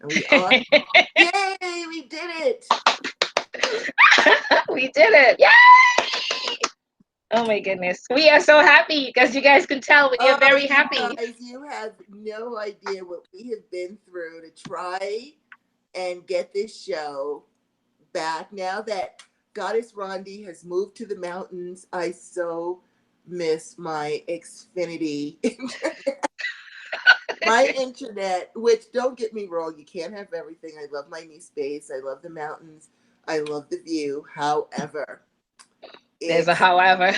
And we are, yay, we did it. We did it. Yay! Oh my goodness. We are so happy because you guys can tell we are Oh, very you happy. guys, you have no idea what we have been through to try and get this show back. Now that Goddess Rhonda has moved to the mountains, I so miss my Xfinity internet. My internet, which don't get me wrong, you can't have everything. I love my new space. I love the mountains. I love the view. However, There's a it's however.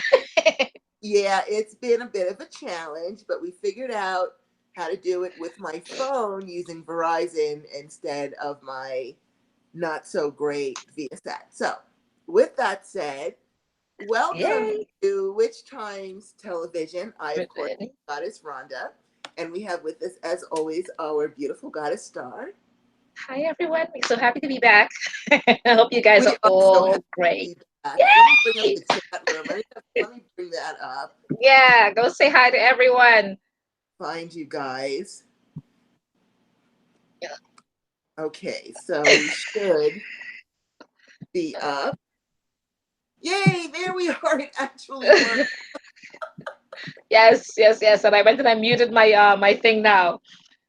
yeah, it's been a bit of a challenge, but we figured out how to do it with my phone using Verizon instead of my not so great Viasat. So, with that said, welcome Yay. to Witch Times Television. I, of course, Goddess Rhonda, and we have with us, as always, our beautiful Goddess Star. Hi everyone. We're so happy to be back. I hope you guys We are are so happy all to great. be back. Let me bring up Yay! the chat room. Let me bring that up. Yeah, go say hi to everyone. Find you guys. Yeah. Okay, so we should be up. Yay, there we are. It actually worked. Yes, yes, yes. And I went and I muted my thing now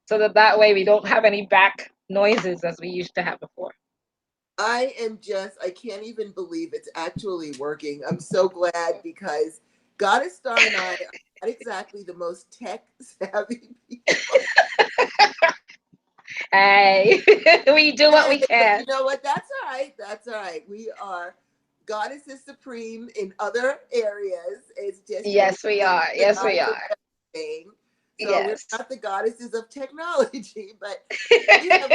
so that way we don't have any back noises as we used to have before. I can't even believe it's actually working. I'm so glad because Goddess Star and I are not exactly the most tech savvy people. Hey, we do what we But can. you know what? That's all right. That's all right. We are goddesses supreme in other areas. It's just, Yes, we we're are. the Yes, we goddess of are. everything. So we're Yes. not the goddesses of technology, but we have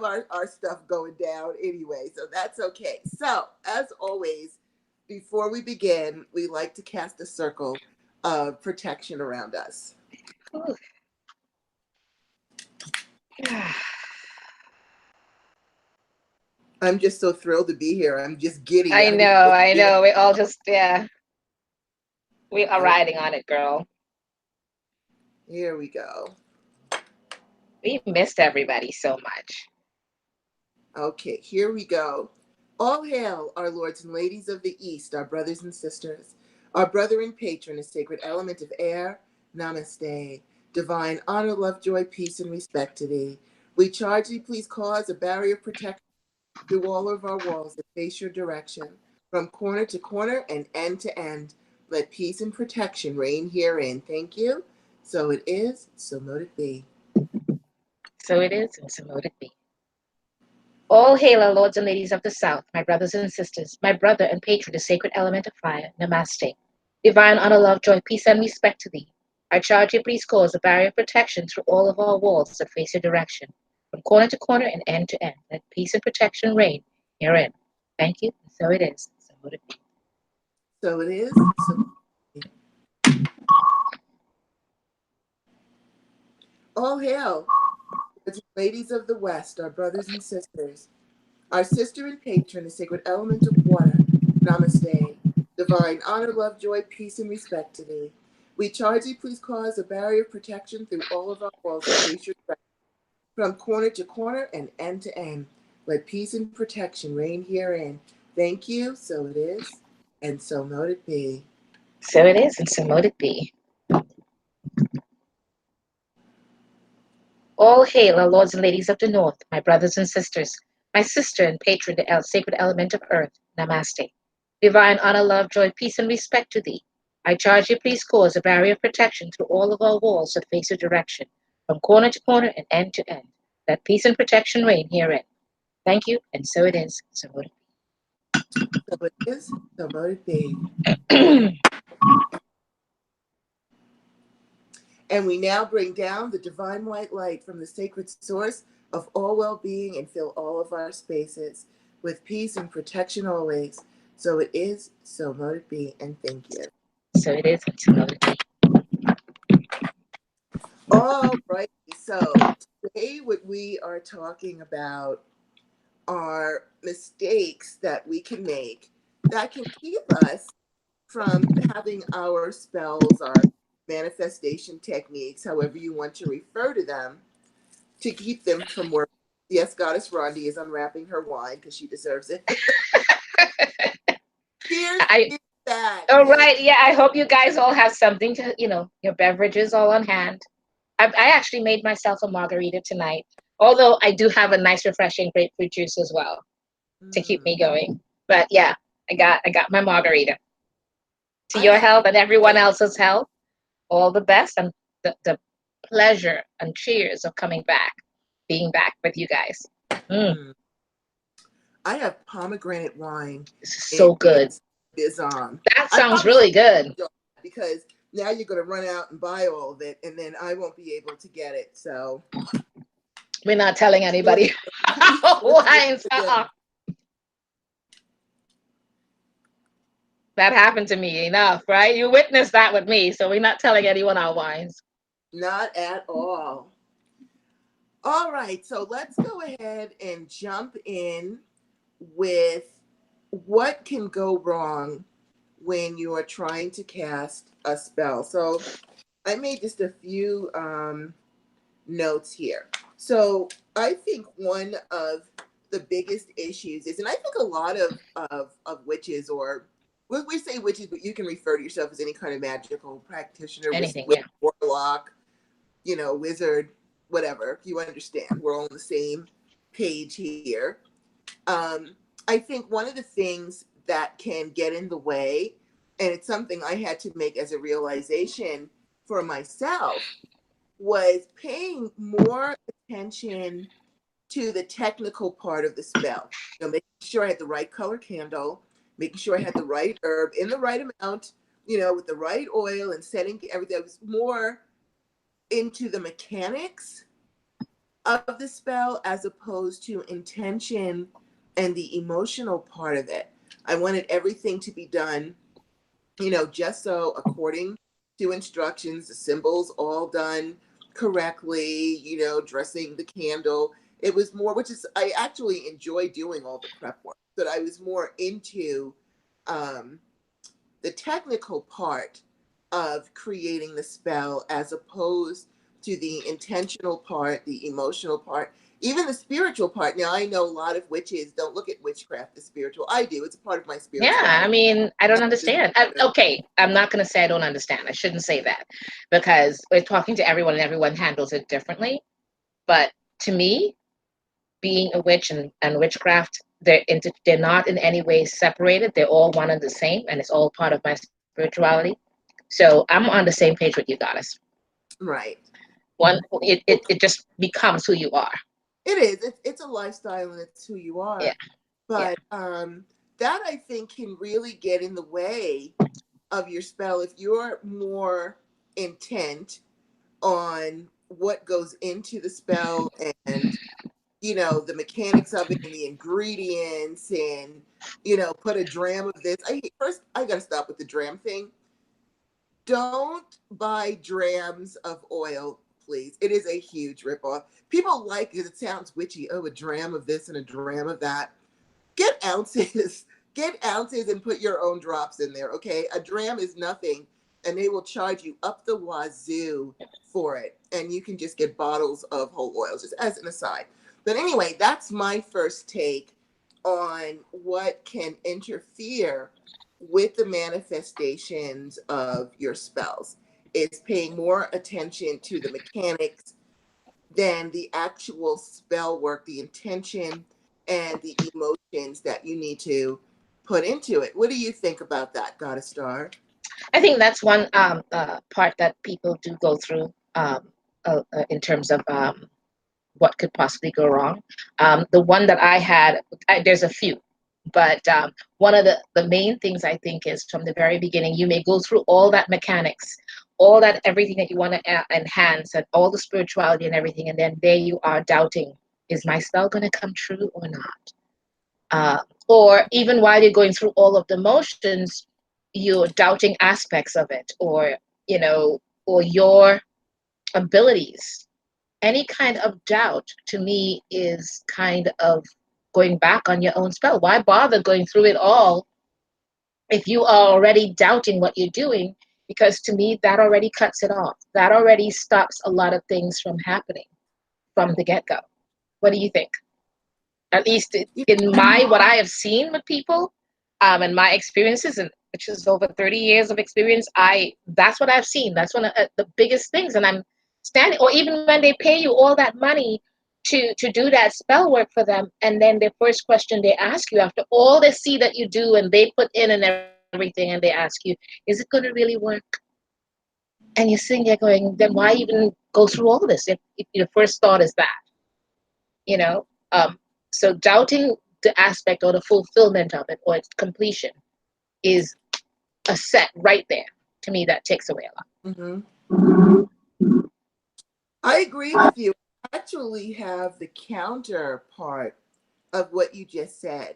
our stuff going down anyway, so that's okay. So, as always, before we begin, we like to cast a circle of protection around us. I'm just so thrilled to be here. I'm just giddy. I I don't know, even know what to I feel. know. We all just, yeah, we are Oh, riding on it, girl. here we go. We missed everybody so much. Okay, here we go. All hail, our lords and ladies of the East, our brothers and sisters. Our brother and patron, a sacred element of air, namaste. Divine honor, love, joy, peace, and respect to thee. We charge thee, please cause a barrier of protection through all of our walls that face your direction, from corner to corner and end to end. Let peace and protection reign herein. Thank you. So it is, so mote it be. So it is, and so mote it be. All hail, our lords and ladies of the South, my brothers and sisters, my brother and patron, the sacred element of fire, namaste. Divine honor, love, joy, peace, and respect to thee. I charge you, please cause a barrier of protection through all of our walls that face your direction, from corner to corner and end to end. Let peace and protection reign herein. Thank you, and so it is, so mote it be. So it is, so all hail, ladies of the West, our brothers and sisters, our sister and patron, the sacred element of water, namaste. Divine honor, love, joy, peace, and respect to thee. We charge thee, please cause a barrier of protection through all of our walls that face your direction, from corner to corner and end to end. Let peace and protection reign herein. Thank you, so it is, and so mote it be. So it is, and so mote it be. All hail, our lords and ladies of the North, my brothers and sisters, my sister and patron, the sacred element of earth, namaste. Divine honor, love, joy, peace, and respect to thee. I charge you, please cause a barrier of protection through all of our walls that face your direction, from corner to corner and end to end. Let peace and protection reign herein. Thank you, and so it is, so would So it is, so mote it be. it. And we now bring down the divine white light from the sacred source of all well being and fill all of our spaces with peace and protection always. So it is, so mote it be, and thank you. So it is, and so would it be. All right, so today what we are talking about are mistakes that we can make that can keep us from having our spells, our manifestation techniques, however you want to refer to them, to keep them from working Yes, Goddess Rhonda is unwrapping her wine because she deserves it. Cheers I to that. all Hey, right, yeah. I hope you guys all have something to, your beverages all on hand. I actually made myself a margarita tonight, although I do have a nice, refreshing grapefruit juice as well to keep me mm, going. But yeah, I got my margarita. To I your have health and everyone both. else's health, all the best and the pleasure and cheers of coming back, being back with you guys. Mm, Mm, I have pomegranate wine, this is and so good. it's bizarre. That I sounds probably have really good. to because now you're going to run out and buy all of it, and then I won't be able to get it. So We're not telling we'll anybody. just, we'll just wait Wines. for them. That happened to me enough, right? You witnessed that with me, so we're not telling anyone our wines. Not at all. All right, so let's go ahead and jump in with what can go wrong when you are trying to cast a spell. So I made just a few notes here. So I think one of the biggest issues is, and I think a lot of witches, or we say witches, but you can refer to yourself as any kind of magical practitioner, Anything, witch, yeah. warlock, wizard, whatever. You understand. We're all on the same page here. Um, I think one of the things that can get in the way, and it's something I had to make as a realization for myself, was paying more attention to the technical part of the spell. Making sure I had the right color candle, making sure I had the right herb in the right amount, with the right oil, and setting everything. I was more into the mechanics of the spell as opposed to intention and the emotional part of it. I wanted everything to be done, just so according to instructions, the symbols all done correctly, dressing the candle. It was more, which is, I actually enjoy doing all the prep work, but I was more into um, the technical part of creating the spell as opposed to the intentional part, the emotional part, even the spiritual part. Now, I know a lot of witches don't look at witchcraft as spiritual. I do. It's a part of my Yeah, I spirituality. mean, I don't understand. Okay, I'm not going to say I don't understand. I shouldn't say that because we're talking to everyone and everyone handles it differently. But to me, being a witch and witchcraft, they're not in any way separated. They're all one and the same, and it's all part of my spirituality. So I'm on the same page with you, goddess. Right. One, it just becomes who you are. It is. It's a lifestyle and it's who you Yeah, are. yeah, But that I think can really get in the way of your spell if you're more intent on what goes into the spell and the mechanics of it and the ingredients and put a dram of this. First I gotta stop with the dram thing. Don't buy drams of oil, please. It is a huge ripoff. People like it. It sounds witchy. Oh, a dram of this and a dram of that. Get ounces. Get ounces and put your own drops in there, okay? A dram is nothing, and they will charge you up the wazoo for it. And you can just get bottles of whole oils, just as an aside. But anyway, that's my first take on what can interfere with the manifestations of your spells. It's paying more attention to the mechanics than the actual spell work, the intention and the emotions that you need to put into it. What do you think about that, Goddess Star? I think that's one part that people do go through in terms of what could possibly go wrong. The one that I had, there's a few, but one of the main things I think is from the very beginning, you may go through all that mechanics, all that everything that you want to enhance, and all the spirituality and everything, and then there you are doubting: is my spell going to come true or not? Or even while you're going through all of the motions, you're doubting aspects of it, or or your abilities. Any kind of doubt to me is kind of going back on your own spell. Why bother going through it all if you are already doubting what you're doing? Because to me, that already cuts it off. That already stops a lot of things from happening from the get go. What do you think? At least You- in my what I have seen with people, and my experiences, and which is over 30 years of experience, I that's what I've seen. That's one of the biggest things. And I'm standing, or even when they pay you all that money to do that spell work for them, and then the first question they ask you after all they see that you do and they put in and everything, and they ask you, "Is it going to really work?" And you're sitting there going, "Then why even go through all this if your first thought is that?" you know um, so doubting the aspect or the fulfillment of it or its completion is a set right there. To me, that takes away a lot. Mhm. I agree with you. I actually have the counterpart of what you just said.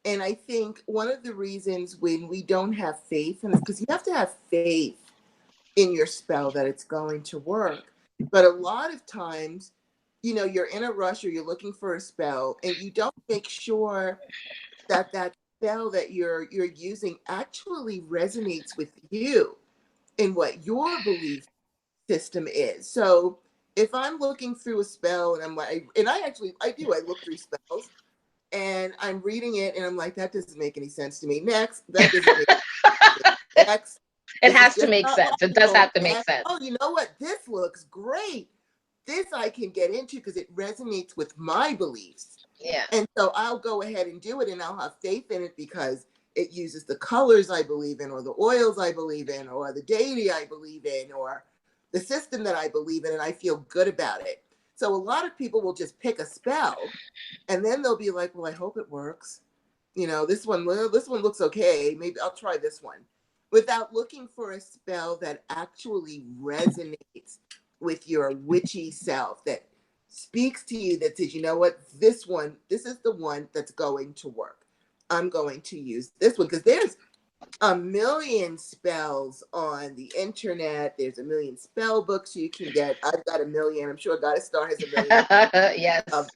And I think one of the reasons when we don't have faith, and it's because you have to have faith in your spell that it's going to work. But a lot of times, you're in a rush or you're looking for a spell and you don't make sure that that spell that you're using actually resonates with you and what your belief system is. So if I'm looking through a spell and I'm like, and I look through spells and I'm reading it and I'm like, that doesn't make any sense to me. Next, that doesn't make sense. Next, It this is has to just make not sense. It does logical. have to make Next, sense. oh, you know what? This looks great. This I can get into because it resonates with my beliefs. Yeah. And so I'll go ahead and do it and I'll have faith in it because it uses the colors I believe in, or the oils I believe in, or the deity I believe in, or the system that I believe in, and I feel good about it. So a lot of people will just pick a spell and then they'll be like, well, I hope it works. This one looks okay. Maybe I'll try this one, without looking for a spell that actually resonates with your witchy self, that speaks to you, that says, you know what, this is the one that's going to work. I'm going to use this one because there's a million spells on the internet. There's a million spell books you can get. I've got a million. I'm sure Goddess Star has a million of Yes. them.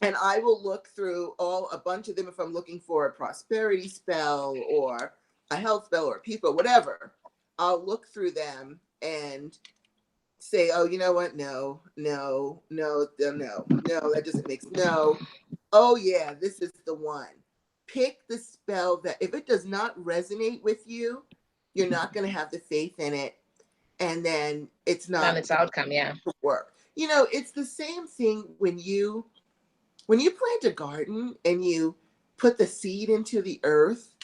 And I will look through a bunch of them if I'm looking for a prosperity spell or a health spell or a peace spell, whatever. I'll look through them and say, oh, you know what? No, no, no, no, that doesn't make sense. No. Oh, yeah, this is the one. Pick the spell that, if it does not resonate with you, you're not going to have the faith in it. And then it's On not its going outcome, yeah. to work. It's the same thing when you plant a garden and you put the seed into the earth.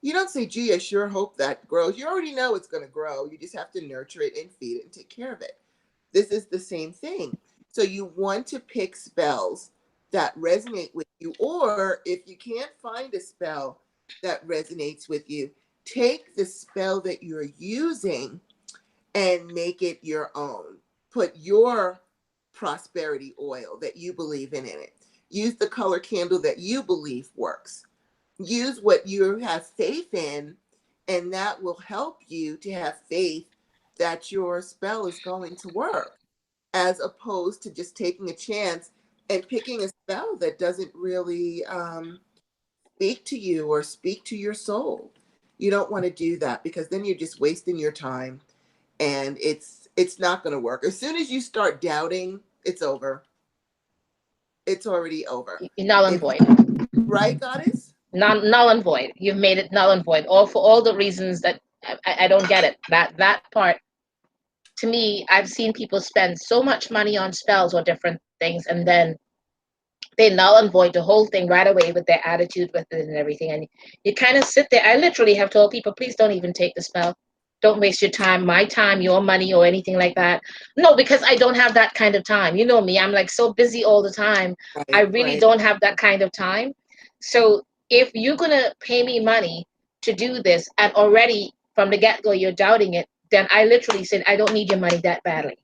You don't say, gee, I sure hope that grows. You already know it's going to grow. You just have to nurture it and feed it and take care of it. This is the same thing. So you want to pick spells that resonate with you. Or if you can't find a spell that resonates with you, take the spell that you're using and make it your own. Put your prosperity oil that you believe in it. Use the color candle that you believe works. Use what you have faith in, and that will help you to have faith that your spell is going to work, as opposed to just taking a chance and picking a spell that doesn't really speak to you or speak to your soul. You don't want to do that because then you're just wasting your time and it's not going to work. As soon as you start doubting, it's over. It's already over. Null and If you void. right, Goddess? Null and void. You've made it null and void. All for all the reasons that I don't get it. That part, to me, I've seen people spend so much money on spells or different things, and then they null and void the whole thing right away with their attitude with it and everything. And you kind of sit there. I literally have told people, please don't even take the spell. Don't waste your time, my time, your money, or anything like that. No, because I don't have that kind of time. You know me, I'm like so busy all the time. I Right, really right. don't have that kind of time. So if you're going to pay me money to do this and already from the get go you're doubting it, then I literally said, I don't need your money that badly.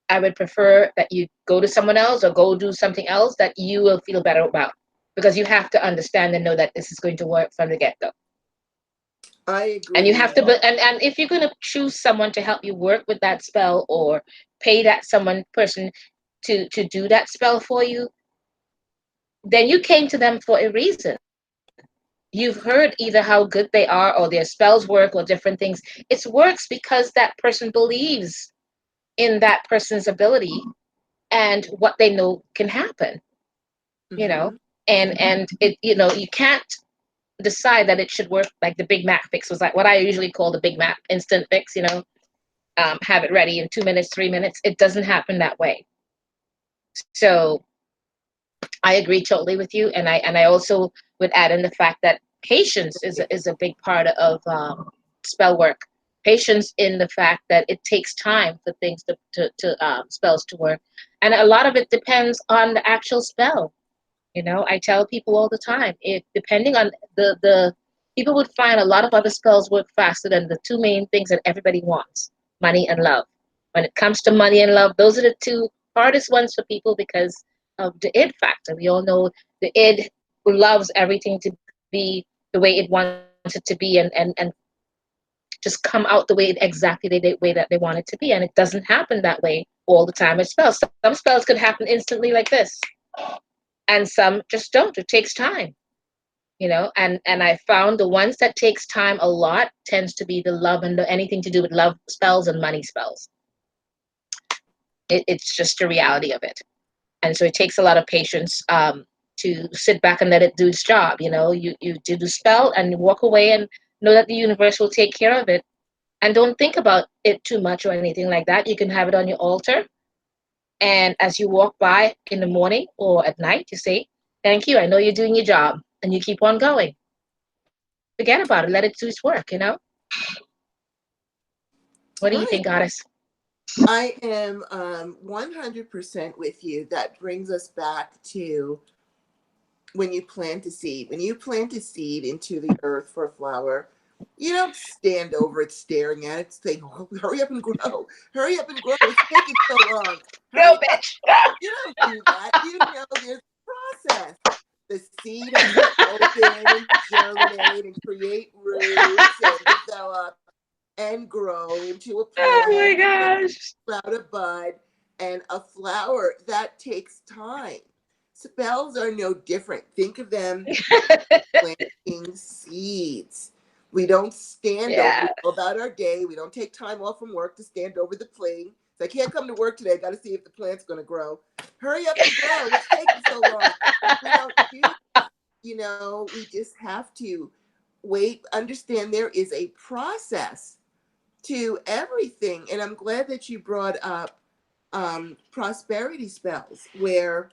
I would prefer that you go to someone else or go do something else that you will feel better about, because you have to understand and know that this is going to work from the get go. I And you have agree. to, and if you're going to choose someone to help you work with that spell or pay that someone person to do that spell for you, then you came to them for a reason. You've heard either how good they are or their spells work or different things. It works because that person believes in that person's ability and what they know can happen, you know, Mm-hmm. and it, you can't decide that it should work like the Big Mac fix was like what I usually call the Big Mac instant fix, have it ready in 2 minutes, 3 minutes. It doesn't happen that way. So I agree totally with you, and I also would add in the fact that patience is a big part of spell work. Patience in the fact that it takes time for things to spells to work, and a lot of it depends on the actual spell. I tell people all the time, if depending on the people would find a lot of other spells work faster than the two main things that everybody wants, money and love. When it comes to money and love, those are the two hardest ones for people because of the id factor. We all know the id loves everything to be the way it wants it to be, and just come out the way exactly the way that they want it to be, and it doesn't happen that way all the time with spells. Some spells could happen instantly like this, and some just don't. It takes time, and I found the ones that takes time a lot tends to be the love and anything to do with love spells and money spells. It's just the reality of it, and so it takes a lot of patience to sit back and let it do its job. You do the spell and you walk away and know that the universe will take care of it, and don't think about it too much or anything like that. You can have it on your altar, and as you walk by in the morning or at night, you say, "Thank you, I know you're doing your job," and you keep on going. Forget about it. Let it do its work. What do you Right. think, Goddess? I am 100% with you. That brings us back to when you plant a seed. When you plant a seed into the earth for a flower, you don't stand over it staring at it saying, "Oh, hurry up and grow. Hurry up and grow. It's taking so long. Go, Hurry up." bitch. You don't do that. You know there's a process. The seed has to open and germinate and create roots and develop and grow into a Oh my plant and gosh. sprout a bud and a flower. That takes time. Spells are no different. Think of them planting seeds. We don't stand over, we Yeah. go about our day. We don't take time off from work to stand over the plane. So I can't come to work today. I got to see if the plant's going to grow. Hurry up and grow. What's taking so long? We don't do that. We just have to wait, understand there is a process to everything. And I'm glad that you brought up prosperity spells, where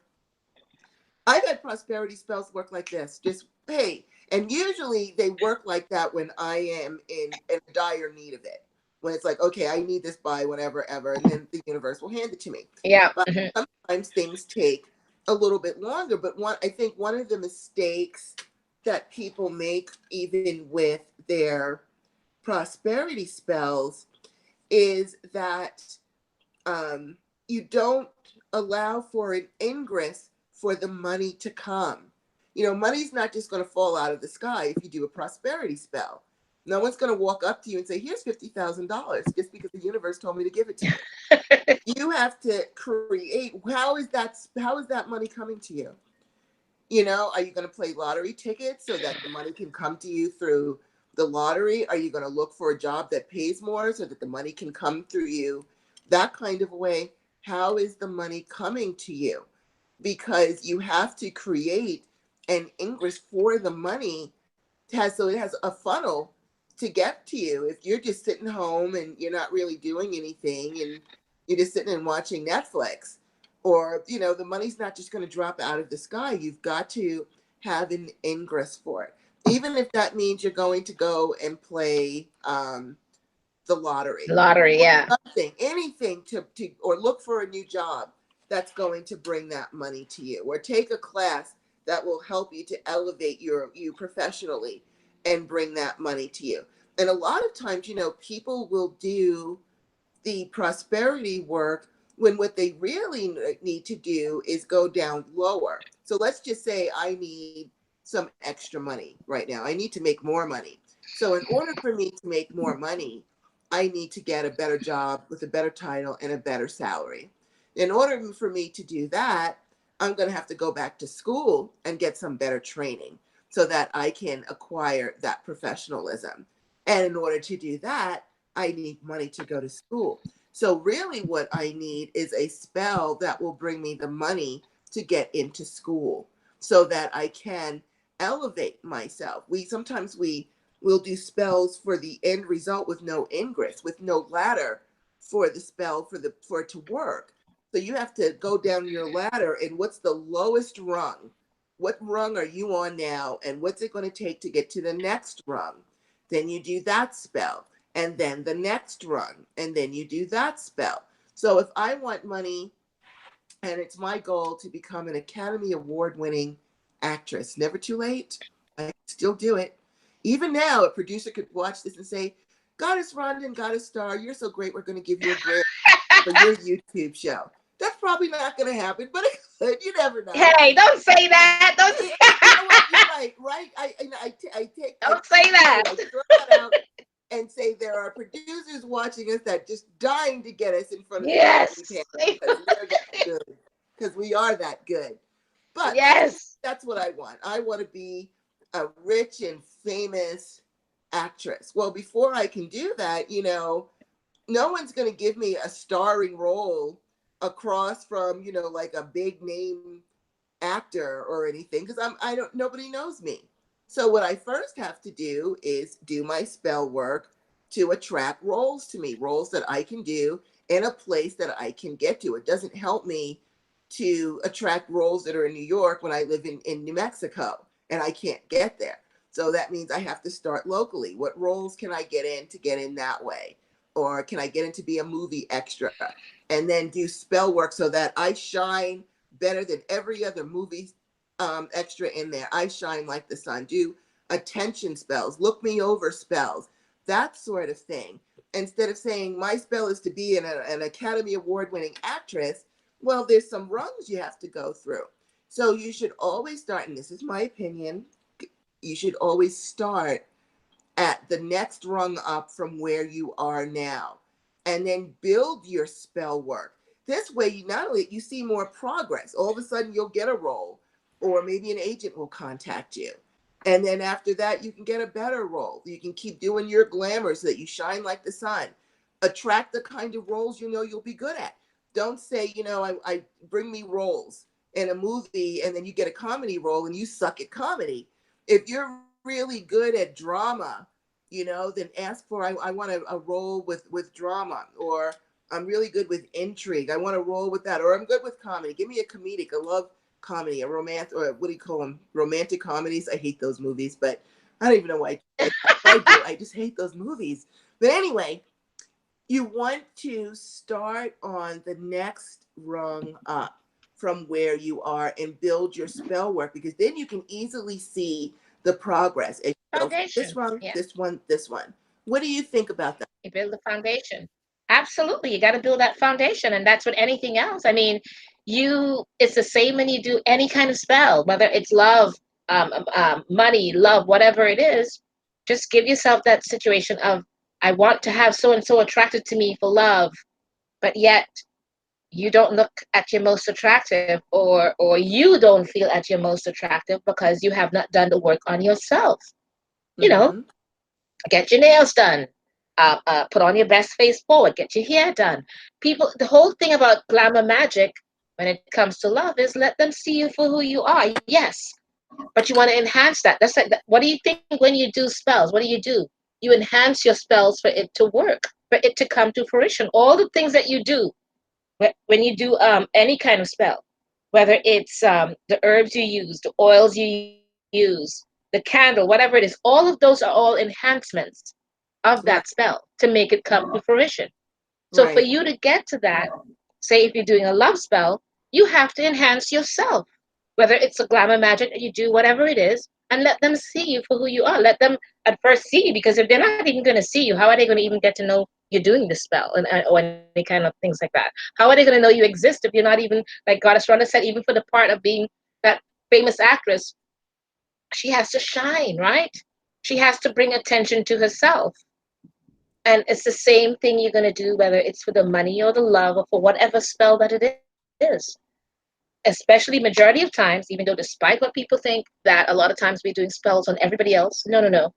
I've had prosperity spells work like this. Just, hey, and usually they work like that when I am in dire need of it. When it's like, okay, I need this by whenever, ever, and then the universe will hand it to me. Yeah. But Hmm. sometimes things take a little bit longer. But I think one of the mistakes that people make, even with their prosperity spells, is that um, you don't allow for an ingress for the money to come. Money's not just going to fall out of the sky if you do a prosperity spell. No one's going to walk up to you and say, "Here's $50,000," just because the universe told me to give it to you. You have to create. How is that money coming to you? Are you going to play lottery tickets so that the money can come to you through the lottery? Are you going to look for a job that pays more so that the money can come through you? That kind of way. How is the money coming to you? Because you have to create an ingress for the money, so it has a funnel to get to you. If you're just sitting home and you're not really doing anything and you're just sitting and watching Netflix, or the money's not just going to drop out of the sky. You've got to have an ingress for it, even if that means you're going to go and play the lottery, Lottery. Yeah. something, anything or look for a new job that's going to bring that money to you, or take a class that will help you to elevate you professionally and bring that money to you. And a lot of times, people will do the prosperity work when what they really need to do is go down lower. So let's just say I need some extra money right now. I need to make more money. So in order for me to make more money, I need to get a better job with a better title and a better salary. In order for me to do that, I'm going to have to go back to school and get some better training so that I can acquire that professionalism. And in order to do that, I need money to go to school. So really what I need is a spell that will bring me the money to get into school so that I can elevate myself. We will do spells for the end result with no ingress, with no ladder for the spell for it to work. So you have to go down your ladder and what's the lowest rung? What rung are you on now and what's it going to take to get to the next rung? Then you do that spell and then the next rung and then you do that spell. So if I want money and it's my goal to become an Academy Award winning actress. Never too late. I still do it. Even now, a producer could watch this and say, Goddess Rhonda and Goddess Star, you're so great, we're going to give you a grant for your YouTube show. That's probably not going to happen, but it could. You never know. Hey, don't say that. Don't You know what? You're right, right? don't say that. I throw that out and say there are producers watching us that just dying to get us in front of celebrity Yes. panels because we're that good. Because we are that good. But Yes. that's what I want. I want to be a rich and famous actress. Well, before I can do that, no one's going to give me a starring role across from, like a big name actor or anything because I don't nobody knows me. So what I first have to do is do my spell work to attract roles to me, roles that I can do in a place that I can get to. It doesn't help me to attract roles that are in New York when I live in New Mexico and I can't get there. So that means I have to start locally. What roles can I get in to get in that way? Or can I get in to be a movie extra? And then do spell work so that I shine better than every other movie extra in there. I shine like the sun. Do attention spells, look me over spells, that sort of thing. Instead of saying my spell is to be an Academy Award winning actress, well, there's some rungs you have to go through. So you should always start, and this is my opinion, you should always start at the next rung up from where you are now and then build your spell work. This way you not only you see more progress, all of a sudden you'll get a role or maybe an agent will contact you. And then after that you can get a better role. You can keep doing your glamour so that you shine like the sun. Attract the kind of roles you know you'll be good at. Don't say, I bring me roles in a movie and then you get a comedy role and you suck at comedy. If you're really good at drama, then ask for I want a role with drama, or I'm really good with intrigue. I want a role with that, or I'm good with comedy. Give me a comedic. I love comedy, a romance, or what do you call them? Romantic comedies. I hate those movies, but I don't even know why I do. I just hate those movies. But anyway, you want to start on the next rung up from where you are and build your spell work because then you can easily see the progress. As you go, this Foundation. rung, Yeah. this one, this one. What do you think about that? You build the foundation. Absolutely. You got to build that foundation. And that's what anything else. I mean, it's the same when you do any kind of spell, whether it's love, money, love, whatever it is. Just give yourself that situation of, I want to have so and so attracted to me for love, but yet you don't look at your most attractive, or you don't feel at your most attractive because you have not done the work on yourself. You know, Mm-hmm. get your nails done, put on your best face forward, get your hair done. People, the whole thing about glamour magic when it comes to love is let them see you for who you are. Yes, but you want to enhance that. That's like, what do you think when you do spells? What do? You enhance your spells for it to work, for it to come to fruition. All the things that you do when you do any kind of spell, whether it's the herbs you use, the oils you use, the candle, whatever it is, all of those are all enhancements of that Right, spell to make it come to fruition. So for right, you to get to that, say if you're doing a love spell, you have to enhance yourself, whether it's a glamour magic that you do, whatever it is, and let them see you for who you are. Let them at first see you, because if they're not even going to see you, how are they going to even get to know you're doing the spell, or any kind of things like that? How are they going to know you exist if you're not even, like Goddess Rhonda said, even for the part of being that famous actress, she has to shine, right? She has to bring attention to herself. And it's the same thing you're going to do, whether it's for the money or the love or for whatever spell that it is. Especially majority of times, even though despite what people think, that a lot of times we're doing spells on everybody else. No, no, no.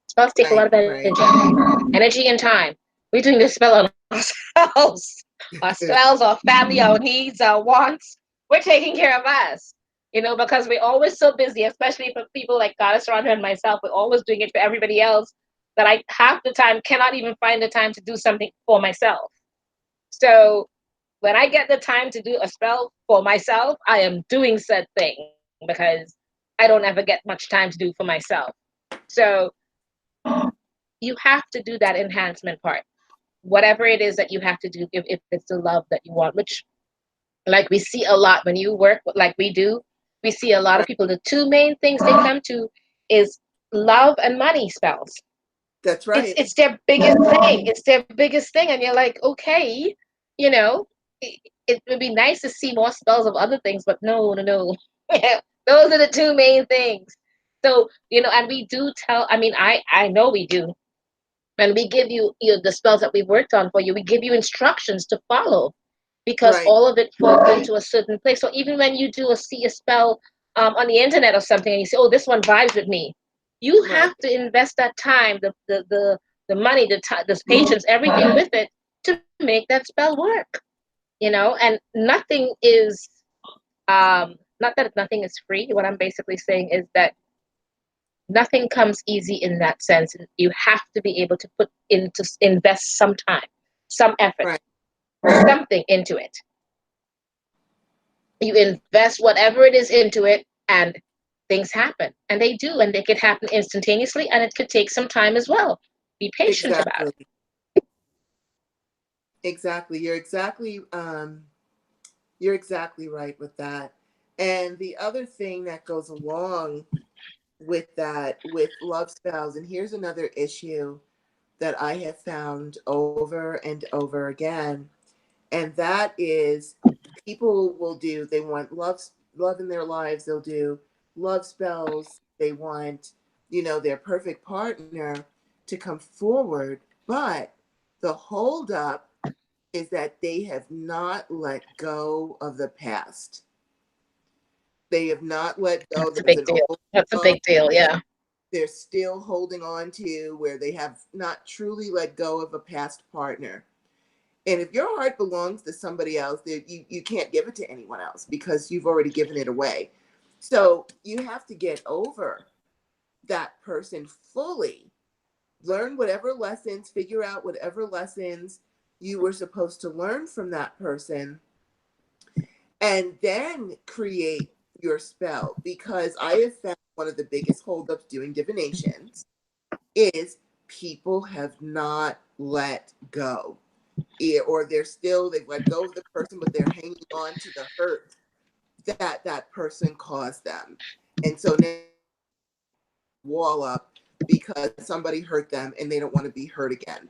Spells take a lot of right, energy, right. energy and time. We're doing this spell on ourselves, ourselves, our family, our needs, our wants. We're taking care of us, because we're always so busy, especially for people like Goddess Rhonda and myself. We're always doing it for everybody else that I half the time cannot even find the time to do something for myself. So when I get the time to do a spell for myself, I am doing said thing because I don't ever get much time to do for myself. So you have to do that enhancement part, whatever it is that you have to do, if it's the love that you want, which, like, we see a lot when you work like we do. We see a lot of Right. people, the two main things they come to is love and money spells. That's it's right. it's their biggest thing. It's their biggest thing, and you're like, okay, you know it would be nice to see more spells of other things, but no, no, no. Those are the two main things. So, and we do tell, I mean, I know we do. And we give you, the spells that we've worked on for you, we give you instructions to follow, because Right. all of it falls into a certain place. So even when you see a spell on the internet or something, and you say, oh, this one vibes with me, you Right. have to invest that time, the money, the time, the patience, everything with it, to make that spell work. And nothing is, not that nothing is free. What I'm basically saying is that nothing comes easy in that sense. You have to be able to invest some time, some effort, Right. something into it. You invest whatever it is into it, and things happen. And they do, and they could happen instantaneously, and it could take some time as well. Be patient about it. Exactly. Exactly. You're exactly right with that. And the other thing that goes along with that, with love spells, and here's another issue that I have found over and over again, and that is people will do, they want love in their lives, they'll do love spells, they want, their perfect partner to come forward, but the holdup is that they have not let go of the past. They have not let go. That's a There's big an deal. old That's a love big deal. that Yeah. they're still holding on to, where they have not truly let go of a past partner. And if your heart belongs to somebody else, you can't give it to anyone else because you've already given it away. So you have to get over that person fully, learn whatever lessons, figure out whatever lessons you were supposed to learn from that person, and then create your spell. Because I have found one of the biggest holdups doing divinations is people have not let go. Or they've let go of the person, but they're hanging on to the hurt that that person caused them. And so now wall up because somebody hurt them and they don't want to be hurt again.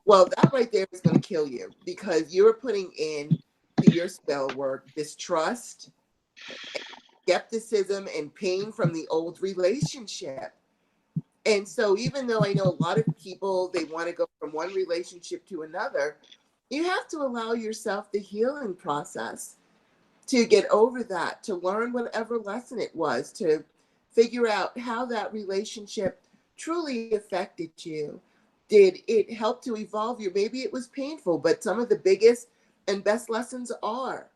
Well, that right there is going to kill you, because you're putting in to your spell work distrust, skepticism, and pain from the old relationship. And so even though I know a lot of people, they want to go from one relationship to another, you have to allow yourself the healing process to get over that, to learn whatever lesson it was, to figure out how that relationship truly affected you. Did it help to evolve you? Maybe it was painful, but some of the biggest and best lessons are,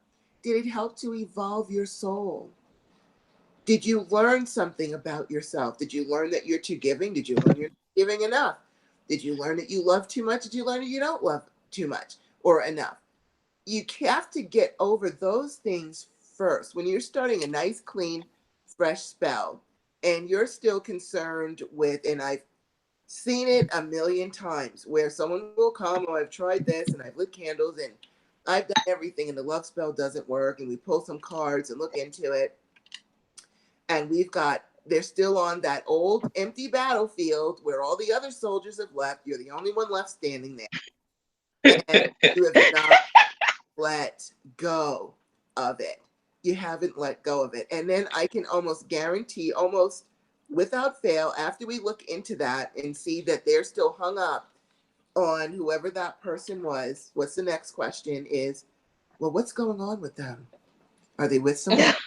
did it help to evolve your soul? Did you learn something about yourself? Did you learn that you're too giving? Did you learn you're not giving enough? Did you learn that you love too much? Did you learn that you don't love too much or enough? You have to get over those things first. When you're starting a nice, clean, fresh spell, and you're still concerned with, and I've seen it a million times, where someone will come, oh, I've tried this and I've lit candles and I've done everything and the love spell doesn't work. And we pull some cards and look into it. And they're still on that old empty battlefield where all the other soldiers have left. You're the only one left standing there. And you have not let go of it. You haven't let go of it. And then I can almost guarantee, almost without fail, after we look into that and see that they're still hung up on whoever that person was, what's the next question is, well, what's going on with them? Are they with someone else?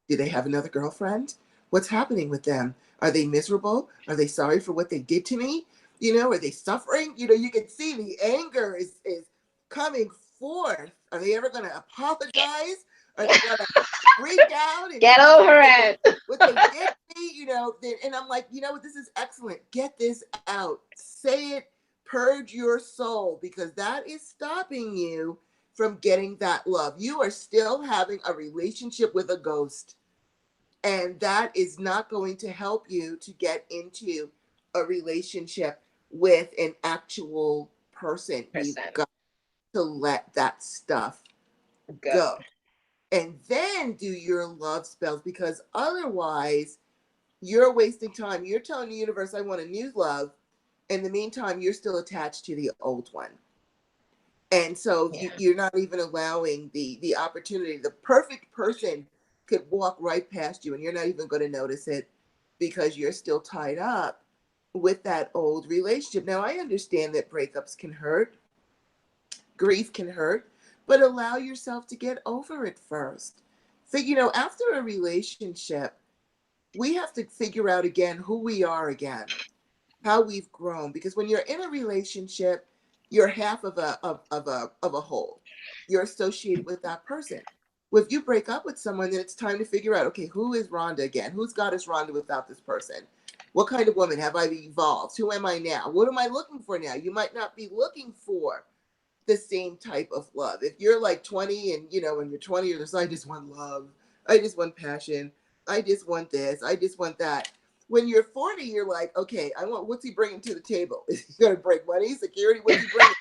Do they have another girlfriend? What's happening with them? Are they miserable? Are they sorry for what they did to me? Are they suffering? You can see the anger is coming forth. Are they ever going to apologize? Are they going to freak out and Get tell over me it. what they did to me? And I'm like, what? This is excellent. Get this out. Say it. Purge your soul, because that is stopping you from getting that love. You are still having a relationship with a ghost, and that is not going to help you to get into a relationship with an actual person. We've Percent. got to let that stuff Go. go and then do your love spells, because otherwise you're wasting time. You're telling the universe, I want a new love. In the meantime, you're still attached to the old one. And so Yeah. you're not even allowing the opportunity. The perfect person could walk right past you and you're not even going to notice it, because you're still tied up with that old relationship. Now, I understand that breakups can hurt, grief can hurt, but allow yourself to get over it first. So, after a relationship, we have to figure out again who we are again, how we've grown. Because when you're in a relationship, you're half of a whole. You're associated with that person. Well, if you break up with someone, then it's time to figure out, okay, who is Rhonda again? Who's God is Rhonda without this person? What kind of woman have I evolved? Who am I now? What am I looking for now? You might not be looking for the same type of love. If you're like 20 and when you're 20, you're just, I just want love. I just want passion. I just want this. I just want that. When you're 40, you're like, okay, what's he bringing to the table? Is he going to bring money, security? What's he bringing?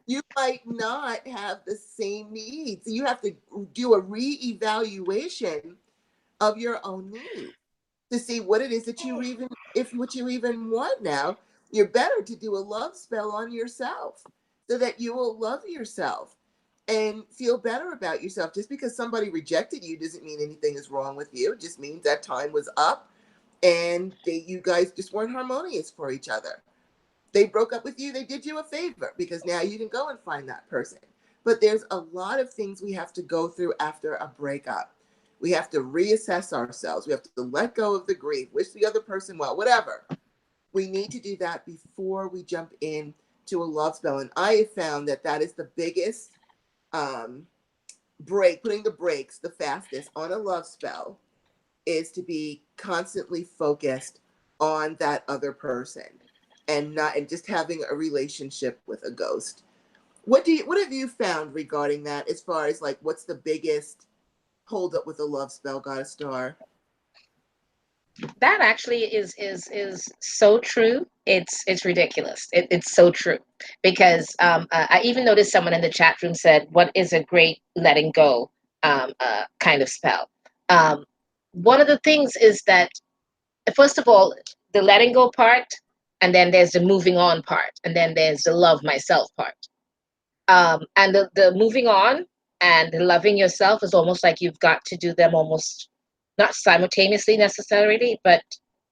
You might not have the same needs. You have to do a reevaluation of your own needs to see what it is that what you even want now. You're better to do a love spell on yourself so that you will love yourself and feel better about yourself. Just because somebody rejected you doesn't mean anything is wrong with you. It just means that time was up and you guys just weren't harmonious for each other. They broke up with you, they did you a favor, because now you can go and find that person. But there's a lot of things we have to go through after a breakup. We have to reassess ourselves. We have to let go of the grief, wish the other person well, whatever. We need to do that before we jump in to a love spell. And I have found that that is the biggest putting the brakes the fastest on a love spell, is to be constantly focused on that other person and just having a relationship with a ghost. What have you found regarding that, as far as like what's the biggest hold up with a love spell, Goddess Star? That actually is so true. It's ridiculous. It's so true because I even noticed someone in the chat room said, "What is a great letting go kind of spell?" Um, One of the things is that, first of all, the letting go part, and then there's the moving on part, and then there's the love myself part. And the moving on and the loving yourself is almost like you've got to do them almost not simultaneously necessarily, but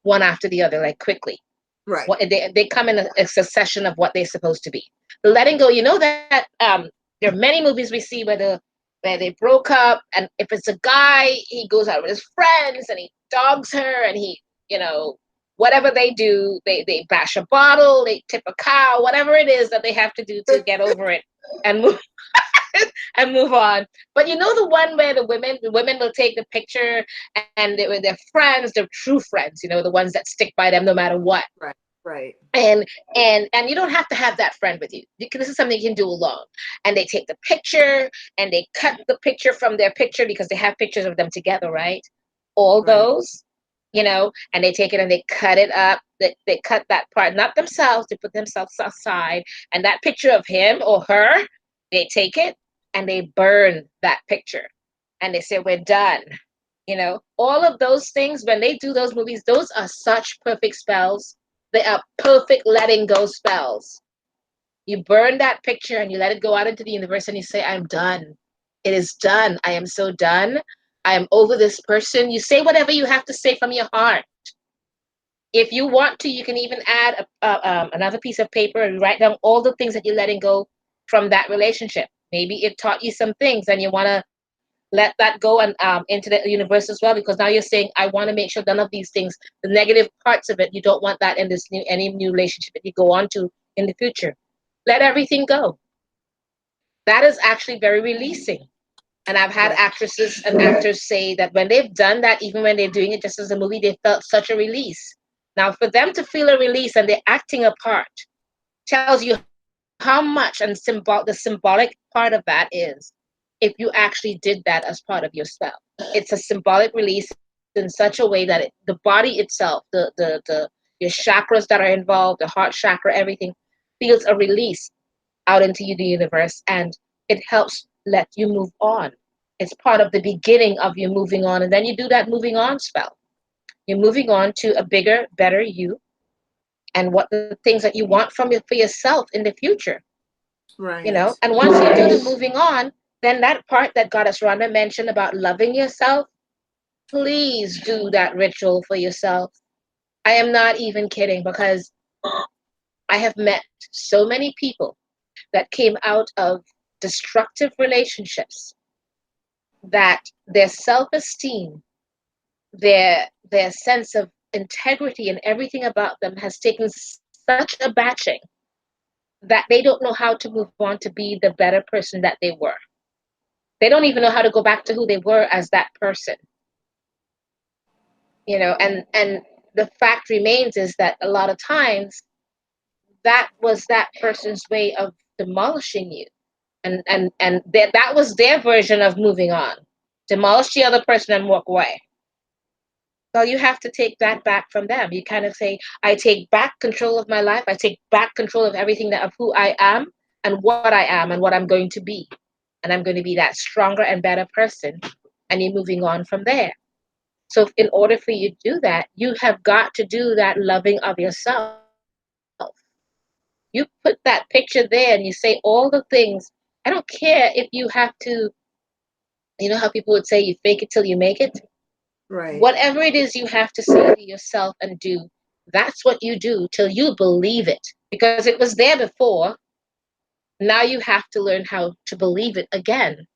one after the other, like quickly. Right. What they come in a succession of what they're supposed to be. The letting go, that there are many movies we see where they broke up, and if it's a guy, he goes out with his friends and he dogs her, and he, whatever they do, they bash a bottle, they tip a cow, whatever it is that they have to do to get over it and move and move on. But the one where the women will take the picture, and they were their friends, their true friends, the ones that stick by them no matter what. Right. Right. And and you don't have to have that friend with you. This is something you can do alone. And they take the picture and they cut the picture from their picture, because they have pictures of them together, right? All Right. those, and they take it and they cut it up. They cut that part, not themselves, they put themselves aside. And that picture of him or her, they take it and they burn that picture. And they say, we're done. All of those things, when they do those movies, those are such perfect spells. They are perfect letting go spells. You burn that picture and you let it go out into the universe and you say, I'm done. It is done. I am so done. I am over this person. You say whatever you have to say from your heart. If you want to, you can even add another piece of paper and write down all the things that you're letting go from that relationship. Maybe it taught you some things and you want to let that go and into the universe as well, because now you're saying, I want to make sure none of these things, the negative parts of it, you don't want that in this new any new relationship that you go on to in the future. Let everything go. That is actually very releasing. And I've had Right. actresses and actors say that when they've done that, even when they're doing it just as a movie, they felt such a release. Now, for them to feel a release and they're acting a part tells you how much, and the symbolic part of that is if you actually did that as part of your spell. It's a symbolic release in such a way that the body itself, the your chakras that are involved, the heart chakra, everything feels a release out into the universe, and it helps let you move on. It's part of the beginning of you moving on, and then you do that moving on spell. You're moving on to a bigger, better you, and what the things that you want from it for yourself in the future. Right. And once you do the moving on, then that part that Goddess Rhonda mentioned about loving yourself, please do that ritual for yourself. I am not even kidding, because I have met so many people that came out of destructive relationships, that their self-esteem, their sense of integrity and everything about them has taken such a batching that they don't know how to move on to be the better person that they were. They don't even know how to go back to who they were as that person. And the fact remains is that a lot of times that was that person's way of demolishing you, and that was their version of moving on. Demolish the other person and walk away. So you have to take that back from them. You kind of say, I take back control of my life. I take back control of everything, that of who I am and what I am and what I'm going to be. And I'm going to be that stronger and better person. And you're moving on from there. So in order for you to do that, you have got to do that loving of yourself. You put that picture there and you say all the things. I don't care if you have to, how people would say, you fake it till you make it. Right. Whatever it is you have to say to yourself and do, that's what you do till you believe it. Because it was there before. Now you have to learn how to believe it again.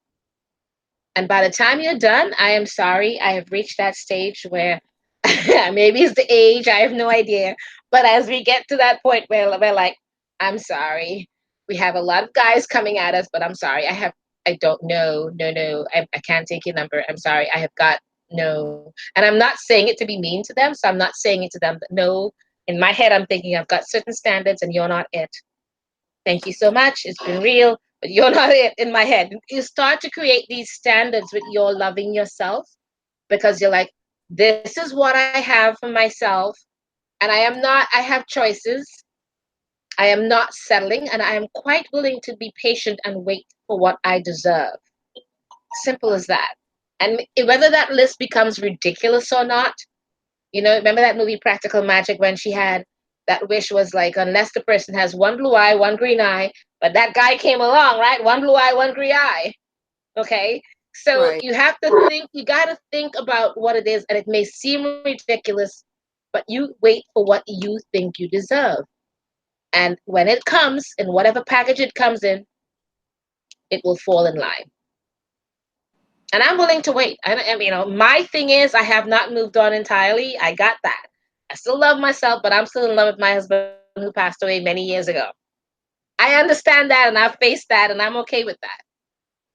And by the time you're done, I am sorry, I have reached that stage where maybe it's the age, I have no idea. But as we get to that point where we're like, I'm sorry, we have a lot of guys coming at us, but I'm sorry, I don't know, no, I can't take your number. I'm sorry, I have got no. And I'm not saying it to be mean to them, so I'm not saying it to them, but no, in my head, I'm thinking I've got certain standards and you're not it. Thank you so much. It's been real, but you're not it in my head. You start to create these standards with your loving yourself, because you're like, this is what I have for myself. And I have choices. I am not settling, and I am quite willing to be patient and wait for what I deserve. Simple as that. And whether that list becomes ridiculous or not, remember that movie Practical Magic, when she had that wish was like, unless the person has one blue eye, one green eye, but that guy came along, right? One blue eye, one green eye. Okay. So Right. you have to think, you got to think about what it is, and it may seem ridiculous, but you wait for what you think you deserve. And when it comes, in whatever package it comes in, it will fall in line. And I'm willing to wait. My thing is, I have not moved on entirely. I got that. I still love myself, but I'm still in love with my husband who passed away many years ago. I understand that, and I've faced that, and I'm okay with that.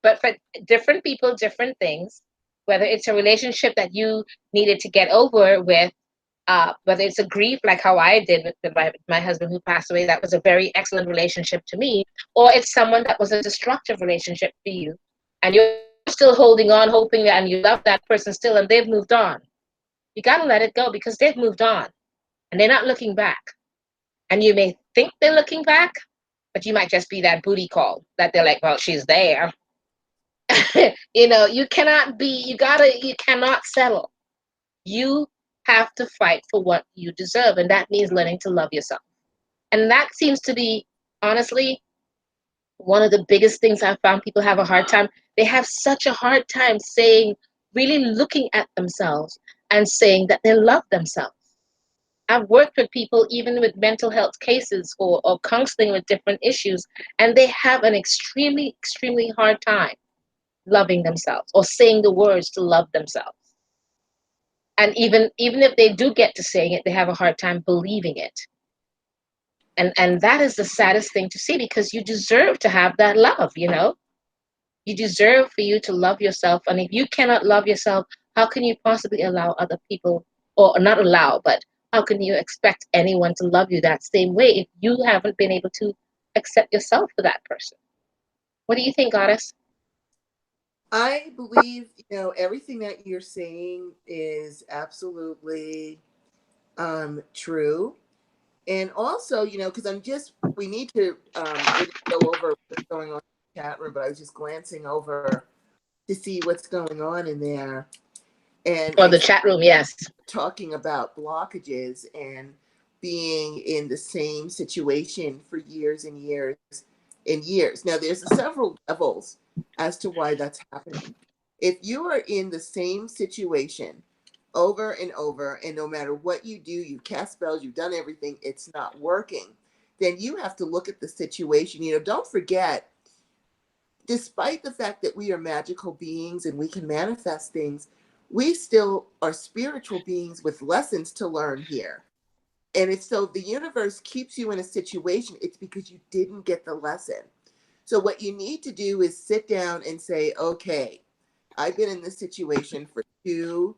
But for different people, different things, whether it's a relationship that you needed to get over with, whether it's a grief like how I did with my husband who passed away, that was a very excellent relationship to me, or it's someone that was a destructive relationship for you, and you're still holding on, hoping that, and you love that person still, and they've moved on. You got to let it go, because they've moved on, and they're not looking back. And you may think they're looking back, but you might just be that booty call that they're like, well, she's there. You cannot settle. You have to fight for what you deserve. And that means learning to love yourself. And that seems to be, honestly, one of the biggest things I've found people have a hard time. They have such a hard time saying, really looking at themselves and saying that they love themselves. I've worked with people, even with mental health cases or counseling with different issues, and they have an extremely, extremely hard time loving themselves or saying the words to love themselves. And even if they do get to saying it, they have a hard time believing it. And that is the saddest thing to see, because you deserve to have that love, you know? You deserve for you to love yourself. And if you cannot love yourself, how can you possibly allow other people, or not allow, but how can you expect anyone to love you that same way if you haven't been able to accept yourself for that person? What do you think, Goddess? I believe, everything that you're saying is absolutely true. And also, because we need to, we're going to go over what's going on in the chat room, but I was just glancing over to see what's going on in there. And Or I the see chat room, yes. talking about blockages and being in the same situation for years and years and years. Now, there's several levels as to why that's happening. If you are in the same situation over and over, and no matter what you do, you've cast spells, you've done everything, it's not working, then you have to look at the situation. Don't forget, despite the fact that we are magical beings and we can manifest things, we still are spiritual beings with lessons to learn here. And it's so the universe keeps you in a situation, it's because you didn't get the lesson. So what you need to do is sit down and say, okay, I've been in this situation for 2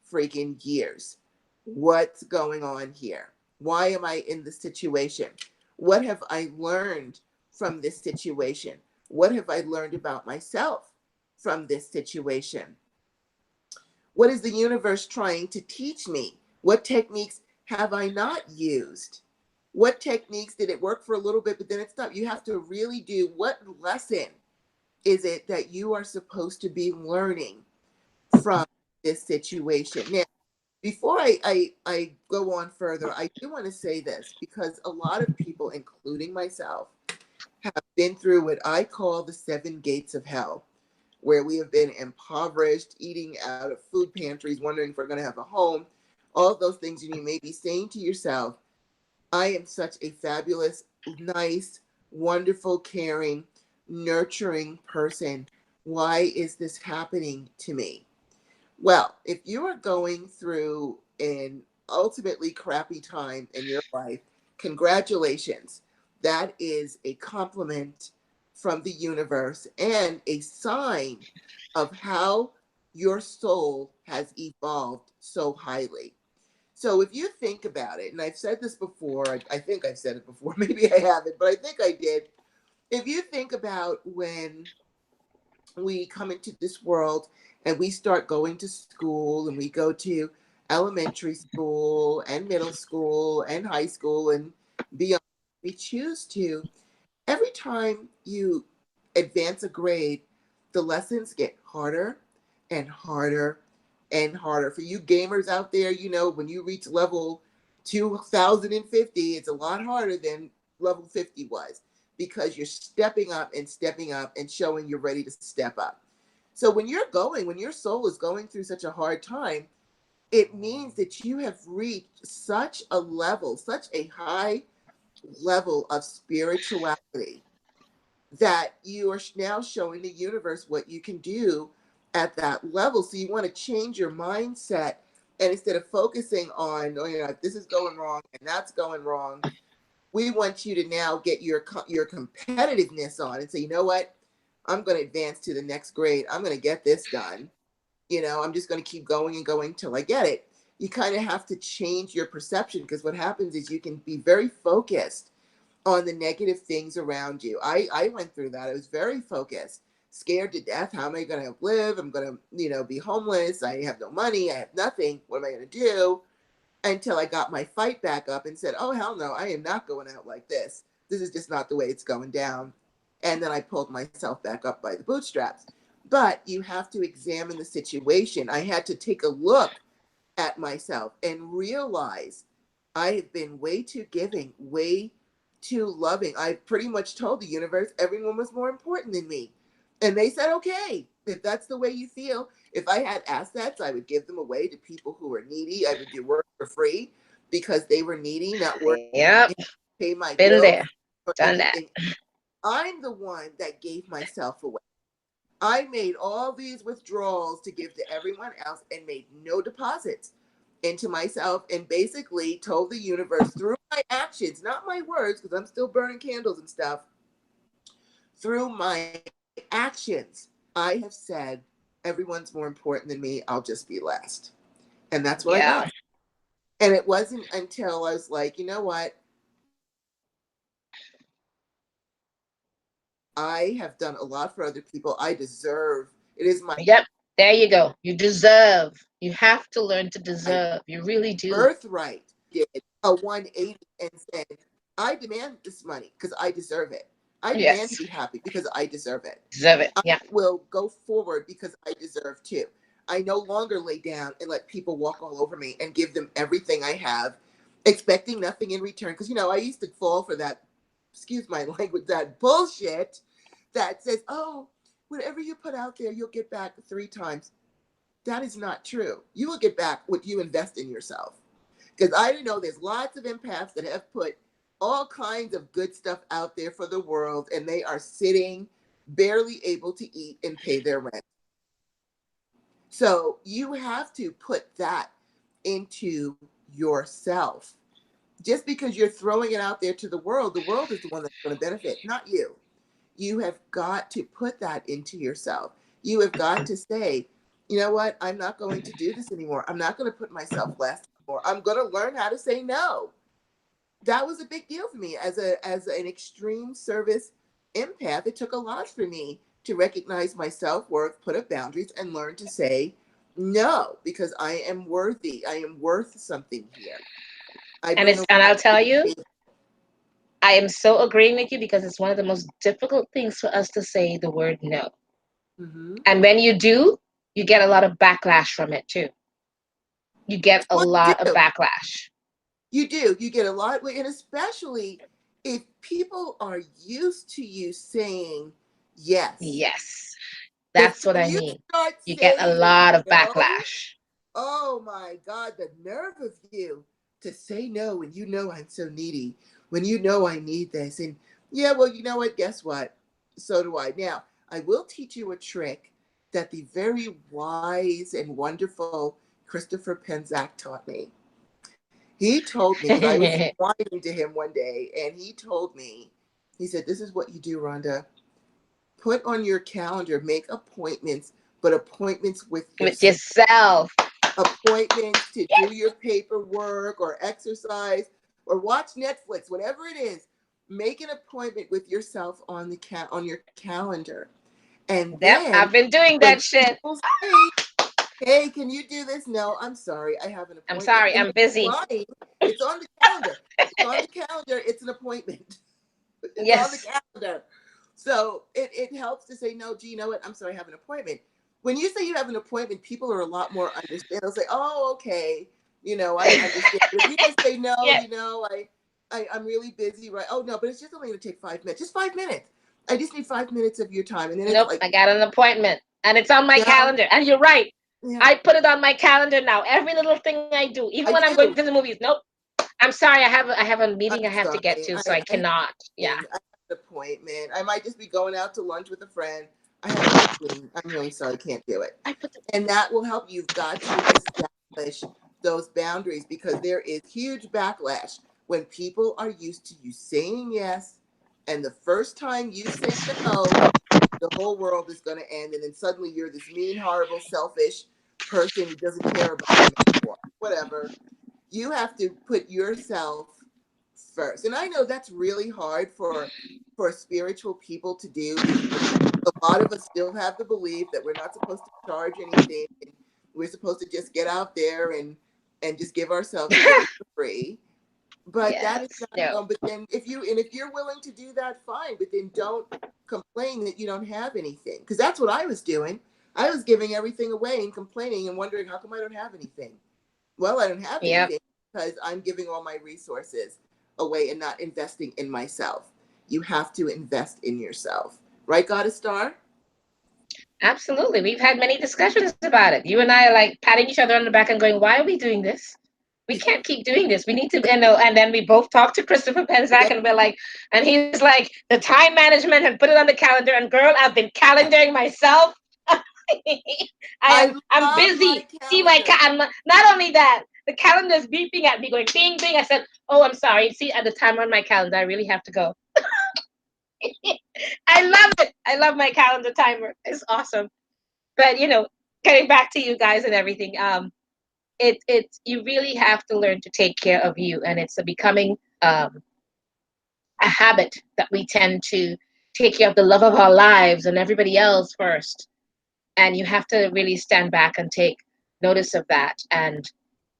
freaking years. What's going on here? Why am I in this situation? What have I learned from this situation? What have I learned about myself from this situation? What is the universe trying to teach me? What techniques have I not used? What techniques did it work for a little bit, but then it stopped? You have to really do, what lesson is it that you are supposed to be learning from this situation? Now, before I go on further, I do want to say this, because a lot of people, including myself, have been through what I call the 7 gates of hell, where we have been impoverished, eating out of food pantries, wondering if we're going to have a home, all of those things. And you may be saying to yourself, I am such a fabulous, nice, wonderful, caring, nurturing person. Why is this happening to me? Well, if you are going through an ultimately crappy time in your life, congratulations. That is a compliment from the universe and a sign of how your soul has evolved so highly. So if you think about it, and I've said this before, I think I've said it before, maybe I haven't, but I think I did. If you think about when we come into this world and we start going to school, and we go to elementary school and middle school and high school and beyond, we choose to, every time you advance a grade, the lessons get harder and harder and harder. For you gamers out there, when you reach level 2050, it's a lot harder than level 50 was, because you're stepping up and showing you're ready to step up. So when your soul is going through such a hard time, it means that you have reached such a level, such a high level of spirituality, that you are now showing the universe what you can do at that level. So you want to change your mindset, and instead of focusing on, this is going wrong and that's going wrong, we want you to now get your competitiveness on and say, you know what? I'm going to advance to the next grade. I'm going to get this done. I'm just going to keep going and going till I get it. You kind of have to change your perception, because what happens is you can be very focused on the negative things around you. I went through that. I was very focused, scared to death. How am I going to live? I'm going to, be homeless. I have no money. I have nothing. What am I going to do? Until I got my fight back up and said, oh, hell no, I am not going out like this. This is just not the way it's going down. And then I pulled myself back up by the bootstraps. But you have to examine the situation. I had to take a look at myself and realize I have been way too giving, way too loving. I pretty much told the universe everyone was more important than me. And they said, okay, if that's the way you feel. If I had assets, I would give them away to people who are needy. I would do work for free because they were needy, not working, Yep. pay my Been bills there. or Done that. anything. I'm the one that gave myself away. I made all these withdrawals to give to everyone else and made no deposits into myself, and basically told the universe through my actions, not my words, because I'm still burning candles and stuff, through my actions, I have said, everyone's more important than me. I'll just be last. And that's what I Yeah. got. And it wasn't until I was like, you know what? I have done a lot for other people. I deserve. It is my Yep. There you go. You deserve. You have to learn to deserve. You really do. birthright. Did a 180 and said, I demand this money because I deserve it. I demand to Yes. be happy because I deserve it. Deserve it. I Yeah. will go forward because I deserve to. I no longer lay down and let people walk all over me and give them everything I have, expecting nothing in return. Because, I used to fall for that, excuse my language, that bullshit that says, oh, whatever you put out there, you'll get back 3 times. That is not true. You will get back what you invest in yourself. Because I know there's lots of empaths that have put all kinds of good stuff out there for the world, and they are sitting barely able to eat and pay their rent. So you have to put that into yourself. Just because you're throwing it out there to the world is the one that's going to benefit, not you. You have got to put that into yourself. You have got to say, you know what? I'm not going to do this anymore. I'm not going to put myself last anymore. I'm going to learn how to say no. That was a big deal for me as an extreme service empath. It took a lot for me to recognize my self-worth, put up boundaries, and learn to say no, because I am worthy. I am worth something here. I And bring it's a and lot I'll to tell the you, table. I am so agreeing with you because it's one of the most difficult things for us to say the word no. Mm-hmm. And when you do, you get a lot of backlash from it too. You get a Well, you lot of do. backlash. You do. You get a lot, and especially if people are used to you saying yes. Yes. If That's what when I you mean. start You get a saying lot of no, backlash. oh my God, the nerve of you to say no when you know I'm so needy, when you know I need this. And yeah, well, you know what? Guess what? So do I. Now, I will teach you a trick that the very wise and wonderful Christopher Penzac taught me. He told me, because I was whining to him one day, and he told me, he said, this is what you do, Rhonda. Put on your calendar, make appointments, but appointments with With yourself. yourself. Appointments to do your paperwork or exercise or watch Netflix, whatever it is. Make an appointment with yourself on on your calendar. And Yep, then I've been doing when that shit. people say, hey, can you do this? No, I'm sorry, I have an I'm appointment. sorry, And I'm you're busy. lying. It's on the calendar. It's on the calendar. It's an appointment. It's on the Yes. calendar. So it helps to say, no, gee, you know what? I'm sorry, I have an appointment. When you say you have an appointment, people are a lot more understanding. They'll say, oh, okay. I understand. But if you just say, no, Yeah. I'm really busy, right? Oh, no, but it's just only going to take 5 minutes. Just 5 minutes. I just need 5 minutes of your time. And then it's Nope, like, I got an appointment. And it's on my yeah, calendar. And you're right. yeah, I put it on my calendar now. Every little thing I do, even I when I'm going do. to the movies. Nope. I'm sorry, I have a I'm meeting I have to get sorry. to, so I I have cannot. a Yeah. meeting. I have an appointment. I might just be going out to lunch with a friend. I have to go clean. I'm really sorry. I can't do it. I put the And that will help. You've got to establish those boundaries, because there is huge backlash when people are used to you saying yes, and the first time you say no, the whole world is going to end, and then suddenly you're this mean, horrible, selfish person who doesn't care about them anymore. Whatever. You have to put yourself first, and I know that's really hard for spiritual people to do, because a lot of us still have the belief that we're not supposed to charge anything, and we're supposed to just get out there and just give ourselves away for free. But that is yes. not No. going. But then if you're willing to do that, fine. But then don't complain that you don't have anything, because that's what I was doing. I was giving everything away and complaining and wondering, how come I don't have anything? Well, I don't have Yep. anything because I'm giving all my resources away and not investing in myself. You have to invest in yourself. Right, Goddess Star? Absolutely. We've had many discussions about it. You and I are like patting each other on the back and going, why are we doing this? we can't keep doing this. We need to, and then we both talked to Christopher Penzac, Yeah, and we're like, and he's like, the time management had put it on the calendar, and girl, I've been calendaring myself. I I'm love my busy. See my calendar. not only that, the calendar's beeping at me, going bing bing. I said, oh, I'm sorry. See, at the time on my calendar, I really have to go. I love it. I love my calendar timer. It's awesome. But getting back to you guys and everything, it's you really have to learn to take care of you, and it's becoming a habit that we tend to take care of the love of our lives and everybody else first. And you have to really stand back and take notice of that, and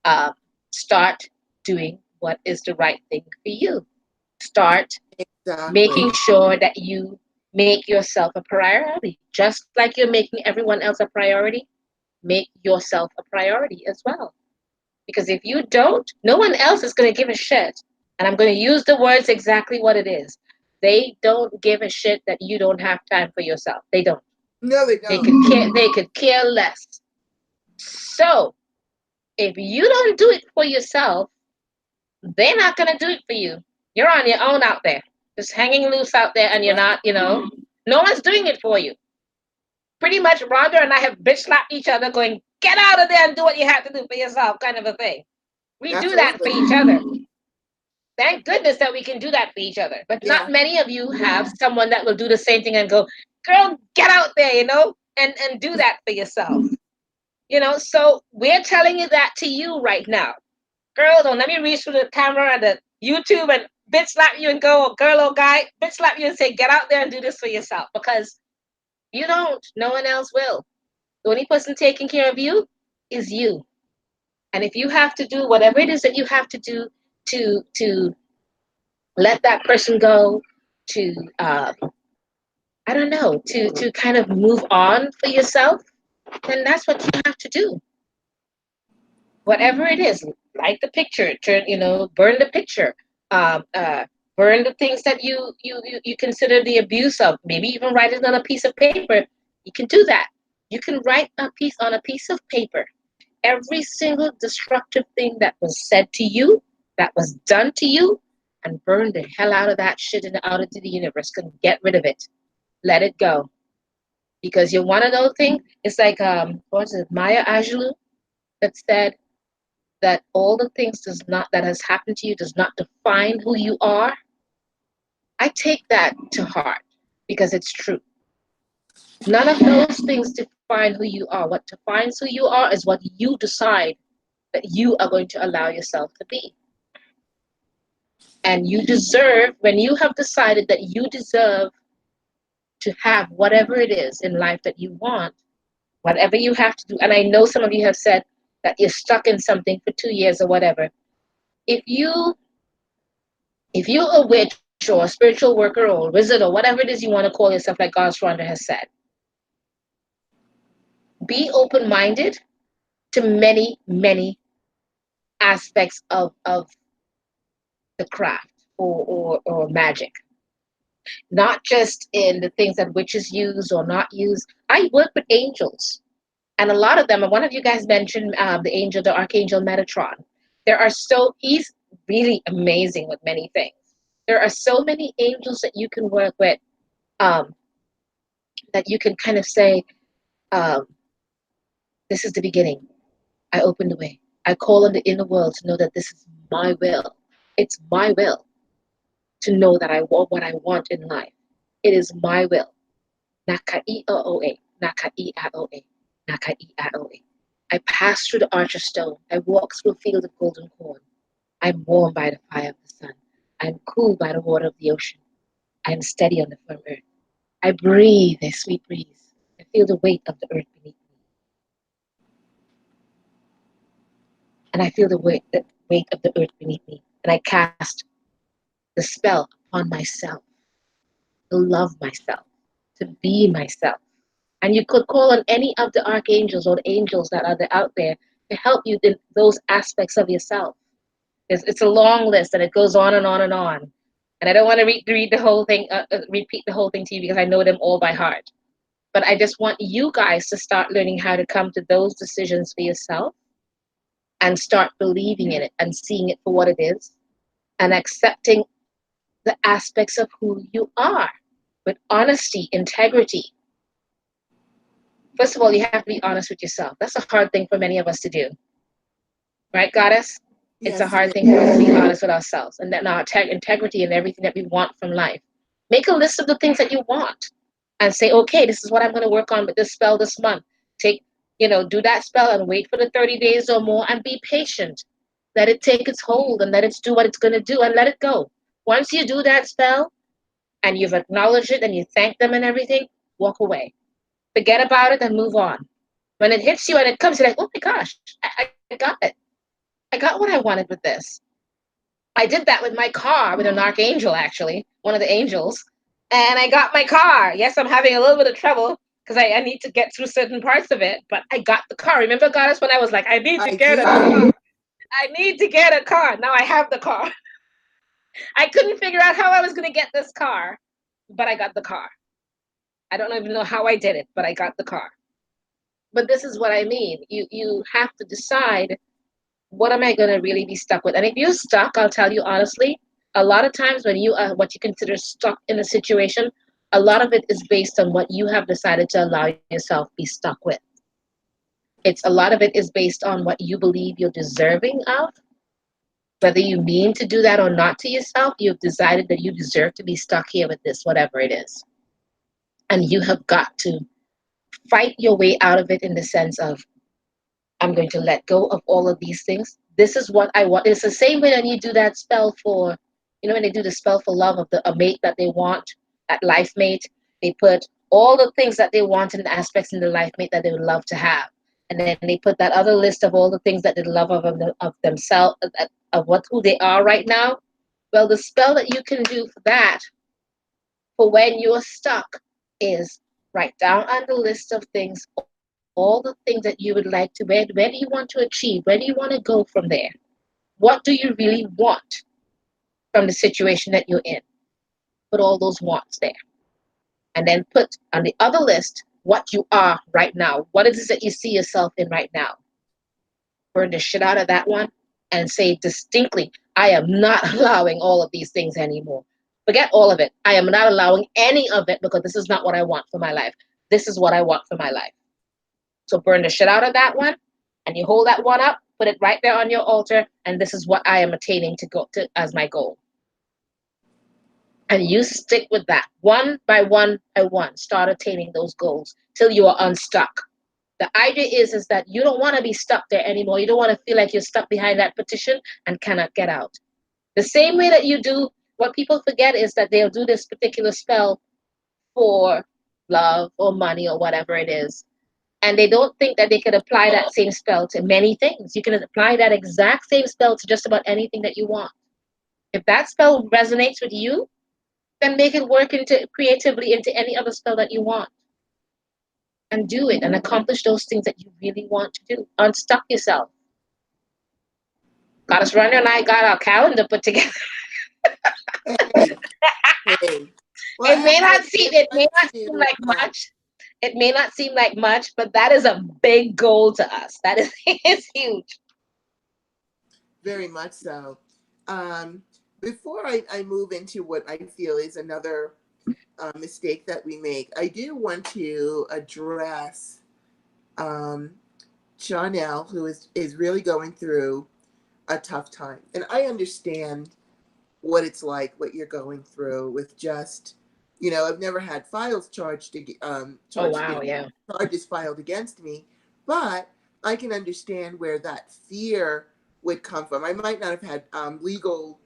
uh, start doing what is the right thing for you. Start Exactly. making sure that you make yourself a priority, just like you're making everyone else a priority. Make yourself a priority as well. Because if you don't, no one else is going to give a shit. And I'm going to use the words exactly what it is. They don't give a shit that you don't have time for yourself. They don't. No, they They don't. could care. They could care less. So if you don't do it for yourself, they're not going to do it for you. You're on your own out there, just hanging loose out there, and you're Right. not. No one's doing it for you. Pretty much, Rhonda and I have bitch slapped each other, going, "Get out of there and do what you have to do for yourself," kind of a thing. We do that for Absolutely. each other. Thank goodness that we can do that for each other. But not Yeah. many of you have someone that will do the same thing and go, girl, get out there, and do that for yourself. So we're telling you that to you right now. Girl, don't let me reach through the camera and the YouTube and bitch slap you and go, oh, girl, oh, guy, bitch slap you and say, get out there and do this for yourself. Because you don't. No one else will. The only person taking care of you is you. And if you have to do whatever it is that you have to do to let that person go, to I don't know, to kind of move on for yourself, then that's what you have to do. Whatever it is, light the picture, burn the picture, um, uh, burn the things that you consider the abuse of. Maybe even write it on a piece of paper. You can do that. You can write a piece on a piece of paper every single destructive thing that was said to you, that was done to you, and burn the hell out of that shit and out into the universe. And get rid of it. Let it go. Because you want to know thing? It's like what's it, Maya Angelou that said that all the things does not that has happened to you does not define who you are. I take that to heart because it's true. None of those things define who you are. What defines who you are is what you decide that you are going to allow yourself to be. And you deserve, when you have decided that you deserve to have whatever it is in life that you want, whatever you have to do. And I know some of you have said that you're stuck in something for 2 years or whatever. If you if you're a witch or a spiritual worker or a wizard or whatever it is you want to call yourself, like God's Rhonda has said, be open-minded to many, many aspects of the craft or magic. Not just in the things that witches use or not use. I work with angels, and a lot of them. And one of you guys mentioned the archangel Metatron. He's really amazing with many things. There are so many angels that you can work with, um, that you can kind of say, um, "This is the beginning. I open the way. I call on the inner world to know that this is my will. It's my will to know that I want what I want in life. It is my will." Naka-i-o-o-a, Naka-i-a-o-a, Naka-i-a-o-a. I pass through the arch of stone. I walk through a field of golden corn. I'm warmed by the fire of the sun. I'm cooled by the water of the ocean. I am steady on the firm earth. I breathe a sweet breeze. I feel the weight of the earth beneath me. And I feel the weight of the earth beneath me. And I cast the spell upon myself to love myself, to be myself. And you could call on any of the archangels or the angels that are out there to help you in those aspects of yourself. It's a long list and it goes on and on and on. And I don't want to read the whole thing, repeat the whole thing to you because I know them all by heart. But I just want you guys to start learning how to come to those decisions for yourself and start believing in it and seeing it for what it is and accepting the aspects of who you are with honesty, integrity. First of all, you have to be honest with yourself. That's a hard thing for many of us to do, right, Goddess? It's a Yes, it hard is. thing for us to be honest with ourselves and then our integrity and everything that we want from life. Make a list of the things that you want and say, okay, this is what I'm going to work on with this spell this month. Take, do that spell and wait for the 30 days or more and be patient. Let it take its hold and let it do what it's going to do and let it go. Once you do that spell and you've acknowledged it and you thank them and everything, walk away. Forget about it and move on. When it hits you and it comes, you're like, oh my gosh, I got it. I got what I wanted with this. I did that with my car with an archangel, actually, one of the angels, and I got my car. Yes, I'm having a little bit of trouble because I need to get through certain parts of it, but I got the car. Remember, Goddess, when I was like, I need to I get a do. car. I need to get a car. Now I have the car. I couldn't figure out how I was going to get this car, but I got the car. I don't even know how I did it, but I got the car. But this is what I mean. You have to decide, what am I going to really be stuck with? And if you're stuck, I'll tell you honestly, a lot of times when you are what you consider stuck in a situation, a lot of it is based on what you have decided to allow yourself be stuck with. It's a lot of it is based on what you believe you're deserving of. Whether you mean to do that or not to yourself, you've decided that you deserve to be stuck here with this, whatever it is. And you have got to fight your way out of it in the sense of, I'm going to let go of all of these things. This is what I want. It's the same way when you do that spell for, when they do the spell for love of a mate that they want, that life mate, they put all the things that they want and aspects in the life mate that they would love to have. And then they put that other list of all the things that they love of themselves, of who they are right now. Well, the spell that you can do for that, for when you're stuck, is write down on the list of things all the things that you would like to, where do you want to achieve, where do you want to go from there, what do you really want from the situation that you're in. Put all those wants there, and then put on the other list what you are right now. What is it that you see yourself in right now? Burn the shit out of that one and say distinctly, I am not allowing all of these things anymore. Forget all of it. I am not allowing any of it because this is not what I want for my life. This is what I want for my life. So burn the shit out of that one, and you hold that one up, put it right there on your altar, and this is what I am attaining to go to as my goal. And you stick with that one by one by one. Start attaining those goals till you are unstuck. The idea is that you don't want to be stuck there anymore. You don't want to feel like you're stuck behind that petition and cannot get out. The same way that you do, what people forget is that they'll do this particular spell for love or money or whatever it is. And they don't think that they could apply that same spell to many things. You can apply that exact same spell to just about anything that you want. If that spell resonates with you, then make it work into creatively into any other spell that you want. And do it and accomplish those things that you really want to do. Unstuck yourself. Goddess Rhonda and I got our calendar put together. Hey, hey. Well, It may not actually, seem I'd it may like not seem to. like much. It may not seem like much, but that is a big goal to us. That is it's huge. Very much so. Um, before I move into what I feel is another mistake that we make, I do want to address um, Chanel, who is really going through a tough time. And I understand what it's like, what you're going through with just, I've never had files Oh wow, yeah. charges filed against me, but I can understand where that fear would come from. I might not have had legal,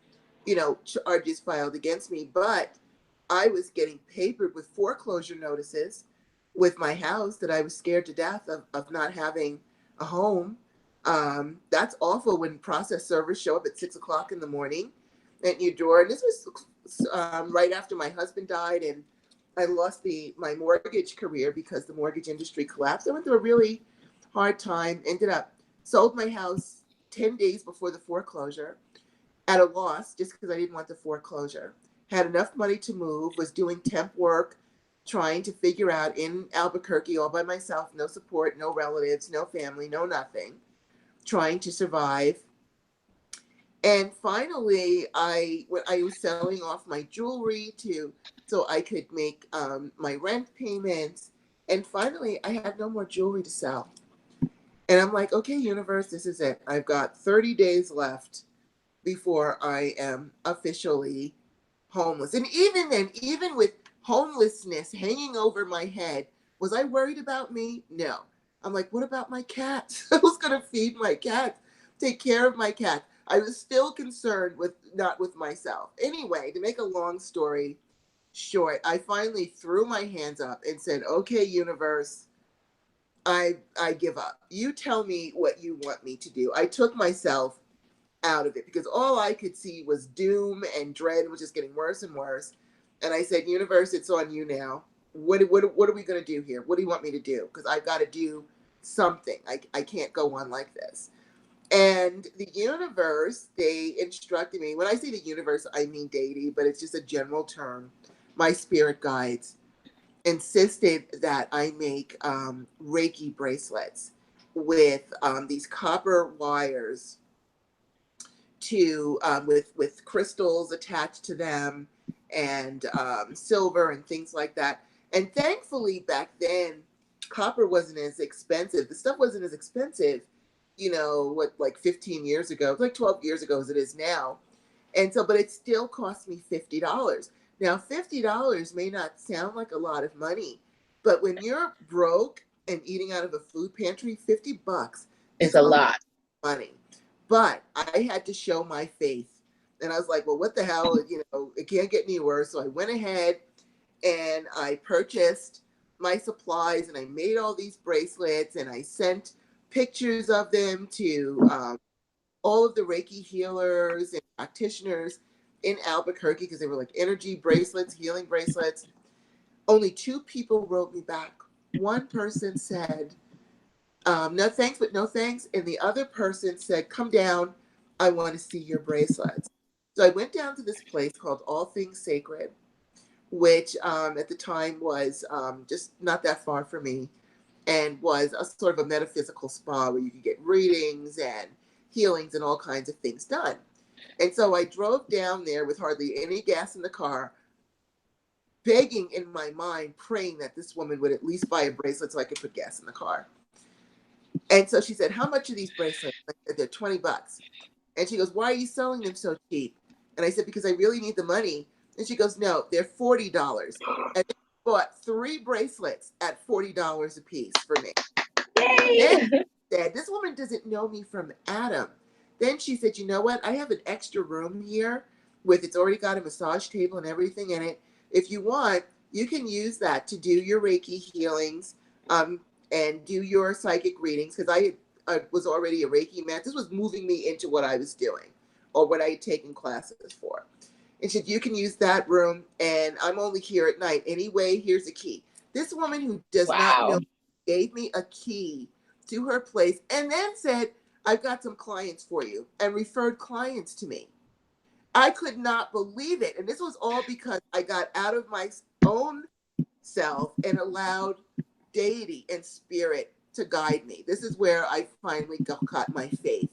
charges filed against me, but I was getting papered with foreclosure notices with my house that I was scared to death of not having a home. That's awful when process servers show up at 6 o'clock in the morning at your door. And this was right after my husband died, and I lost my mortgage career because the mortgage industry collapsed. I went through a really hard time. Ended up sold my house 10 days before the foreclosure at a loss just because I didn't want the foreclosure. Had enough money to move. Was doing temp work, trying to figure out in Albuquerque all by myself. No support, no relatives, no family, no nothing. trying to survive. And finally, when I was selling off my jewelry to so I could make my rent payments. And finally, I had no more jewelry to sell. And I'm like, okay, universe, this is it. I've got 30 days left before I am officially homeless. And even then, even with homelessness hanging over my head, was I worried about me? No. I'm like, what about my cats? Who's going to feed my cats? Take care of my cat. I was still concerned with not with myself. Anyway, to make a long story short, I finally threw my hands up and said, okay, universe, I give up. You tell me what you want me to do. I took myself out of it because all I could see was doom and dread. It was just getting worse and worse. And I said, universe, it's on you now. What are we going to do here? What do you want me to do? Because I've got to do something. I can't go on like this. And the universe, they instructed me. When I say the universe, I mean deity, but it's just a general term. My spirit guides insisted that I make Reiki bracelets with these copper wires to with crystals attached to them and silver and things like that. And thankfully, back then, copper wasn't as expensive. The stuff wasn't as expensive, what, like 15 years ago, like 12 years ago as it is now. And so, but it still cost me $50. Now, $50 may not sound like a lot of money, but when you're broke and eating out of a food pantry, $50 It's is a a lot lot. of money. But I had to show my faith. And I was like, well, what the hell? It can't get any worse. So I went ahead and I purchased my supplies and I made all these bracelets and I sent pictures of them to all of the Reiki healers and practitioners in Albuquerque because they were like energy bracelets, healing bracelets. Only two people wrote me back. One person said, no thanks, but no thanks. And the other person said, come down. I want to see your bracelets. So I went down to this place called All Things Sacred, which at the time was just not that far from me and was a sort of a metaphysical spa where you could get readings and healings and all kinds of things done. And so I drove down there with hardly any gas in the car, begging in my mind, praying that this woman would at least buy a bracelet so I could put gas in the car. And so she said, how much are these bracelets? I said, they're $20. And she goes, why are you selling them so cheap? And I said, because I really need the money. And she goes, no, they're $40. And they bought 3 bracelets at $40 a piece for me. Then Yay! she said, this woman doesn't know me from Adam. Then she said, you know what? I have an extra room here with it's already got a massage table and everything in it. If you want, you can use that to do your Reiki healings and do your psychic readings because I was already a Reiki master. This was moving me into what I was doing or what I had taken classes for. And she said, you can use that room and I'm only here at night. Anyway, here's a key. This woman who does not Wow. know gave me a key to her place and then said, I've got some clients for you and referred clients to me. I could not believe it. And this was all because I got out of my own self and allowed deity and spirit to guide me. This is where I finally got my faith.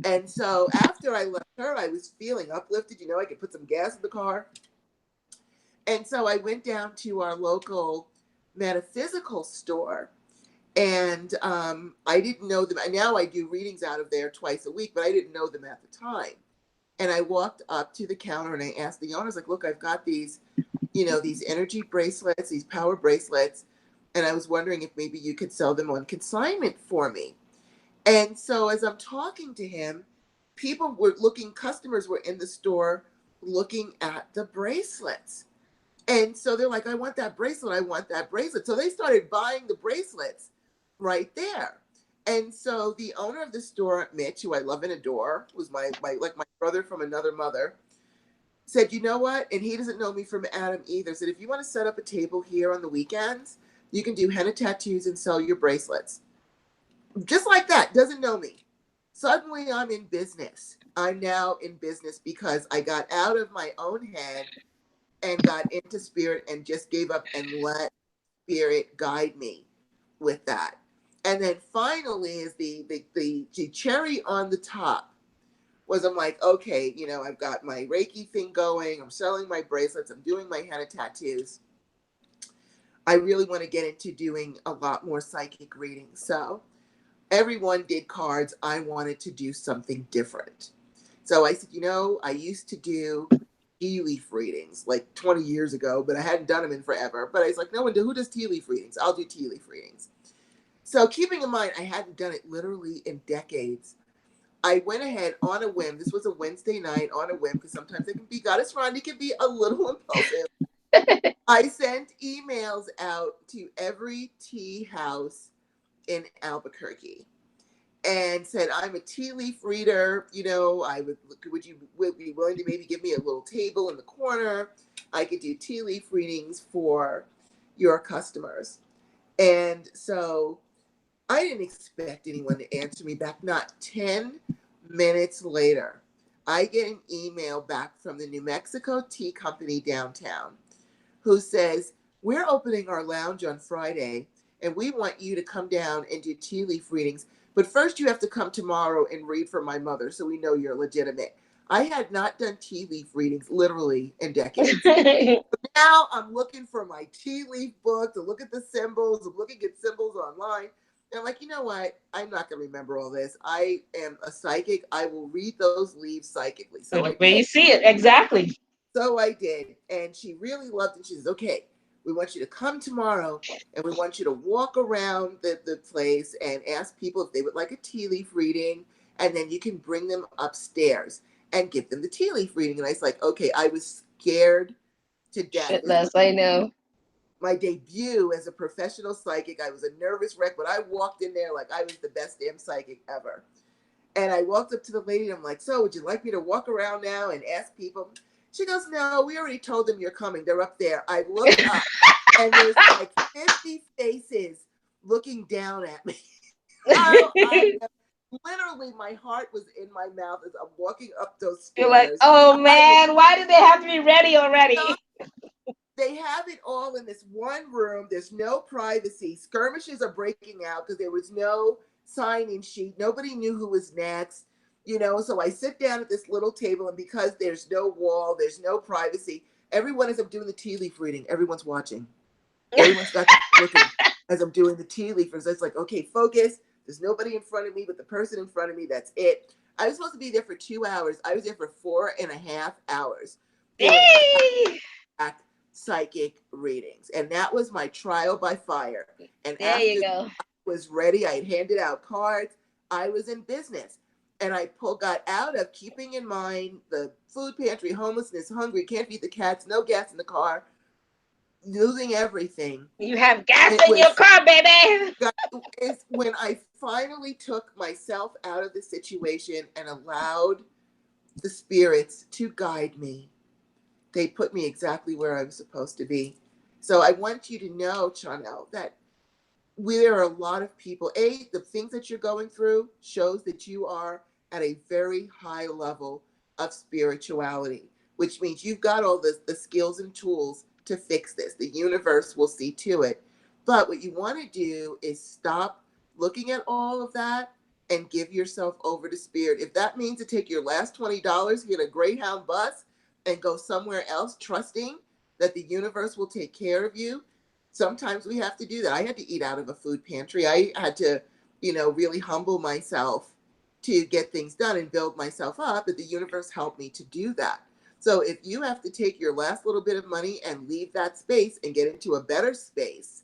And so after I left her, I was feeling uplifted. I could put some gas in the car. And so I went down to our local metaphysical store. And I didn't know them. And now I do readings out of there twice a week, but I didn't know them at the time. And I walked up to the counter and I asked the owners, like, look, I've got these, these energy bracelets, these power bracelets. And I was wondering if maybe you could sell them on consignment for me. And so as I'm talking to him, customers were in the store looking at the bracelets. And so they're like, I want that bracelet. I want that bracelet. So they started buying the bracelets right there. And so the owner of the store, Mitch, who I love and adore, was my like my brother from another mother, said, you know what? And he doesn't know me from Adam either. Said, if you want to set up a table here on the weekends, you can do henna tattoos and sell your bracelets. Just like that, doesn't know me. Suddenly I'm in business. I'm now in business because I got out of my own head and got into spirit and just gave up and let spirit guide me with that. And then finally is the cherry on the top was I'm like, okay, I've got my Reiki thing going. I'm selling my bracelets. I'm doing my henna tattoos. I really want to get into doing a lot more psychic readings. So everyone did cards. I wanted to do something different. So I said, I used to do tea leaf readings like 20 years ago, but I hadn't done them in forever. But I was like, no one who does tea leaf readings? I'll do tea leaf readings. So keeping in mind, I hadn't done it literally in decades. I went ahead on a whim. This was a Wednesday night on a whim because sometimes it can be, Goddess Rhonda can be a little impulsive. I sent emails out to every tea house in Albuquerque and said, I'm a tea leaf reader. Would be willing to maybe give me a little table in the corner? I could do tea leaf readings for your customers. And so I didn't expect anyone to answer me back. Not 10 minutes later, I get an email back from the New Mexico Tea Company downtown who says, we're opening our lounge on Friday and we want you to come down and do tea leaf readings. But first you have to come tomorrow and read for my mother so we know you're legitimate. I had not done tea leaf readings literally in decades. Now I'm looking for my tea leaf book to look at the symbols. I'm looking at symbols online. And I'm like, you know what? I'm not going to remember all this. I am a psychic. I will read those leaves psychically. So I Where did. you see it, exactly. So I did. And she really loved it. She says, okay, we want you to come tomorrow and we want you to walk around the place and ask people if they would like a tea leaf reading. And then you can bring them upstairs and give them the tea leaf reading. And I was like, okay, I was scared to death. This was Shitless, I know. my debut as a professional psychic. I was a nervous wreck, but I walked in there like I was the best damn psychic ever. And I walked up to the lady and I'm like, so would you like me to walk around now and ask people? She goes, no, we already told them you're coming. They're up there. I look up and there's like 50 faces looking down at me. Literally, my heart was in my mouth as I'm walking up those You're like, stairs. oh I was man, why did they have to be ready so already? they have it all in this one room. There's no privacy. Skirmishes are breaking out because there was no sign-in sheet. Nobody knew who was next. So I sit down at this little table, and because there's no wall, there's no privacy. Everyone, as I'm doing the tea leaf reading, everyone's watching. Everyone's got looking as I'm doing the tea leaf. So it's like, okay, focus. There's nobody in front of me but the person in front of me. That's it. I was supposed to be there for 2 hours. I was there for 4.5 hours doing Yay! psychic readings. And that was my trial by fire. And There after you I go. was ready, I had handed out cards. I was in business. And I got out of keeping in mind the food pantry, homelessness, hungry, can't feed the cats, no gas in the car, losing everything. You have gas It in your was car, baby. it's when I finally took myself out of the situation and allowed the spirits to guide me. They put me exactly where I was supposed to be. So I want you to know, Chanel, that there are a lot of people. The things that you're going through shows that you are at a very high level of spirituality, which means you've got all the skills and tools to fix this. The universe will see to it. But what you want to do is stop looking at all of that and give yourself over to spirit. If that means to take your last $20, get a Greyhound bus, and go somewhere else, trusting that the universe will take care of you, sometimes we have to do that. I had to eat out of a food pantry. I had to, really humble myself to get things done and build myself up, but the universe helped me to do that. So if you have to take your last little bit of money and leave that space and get into a better space,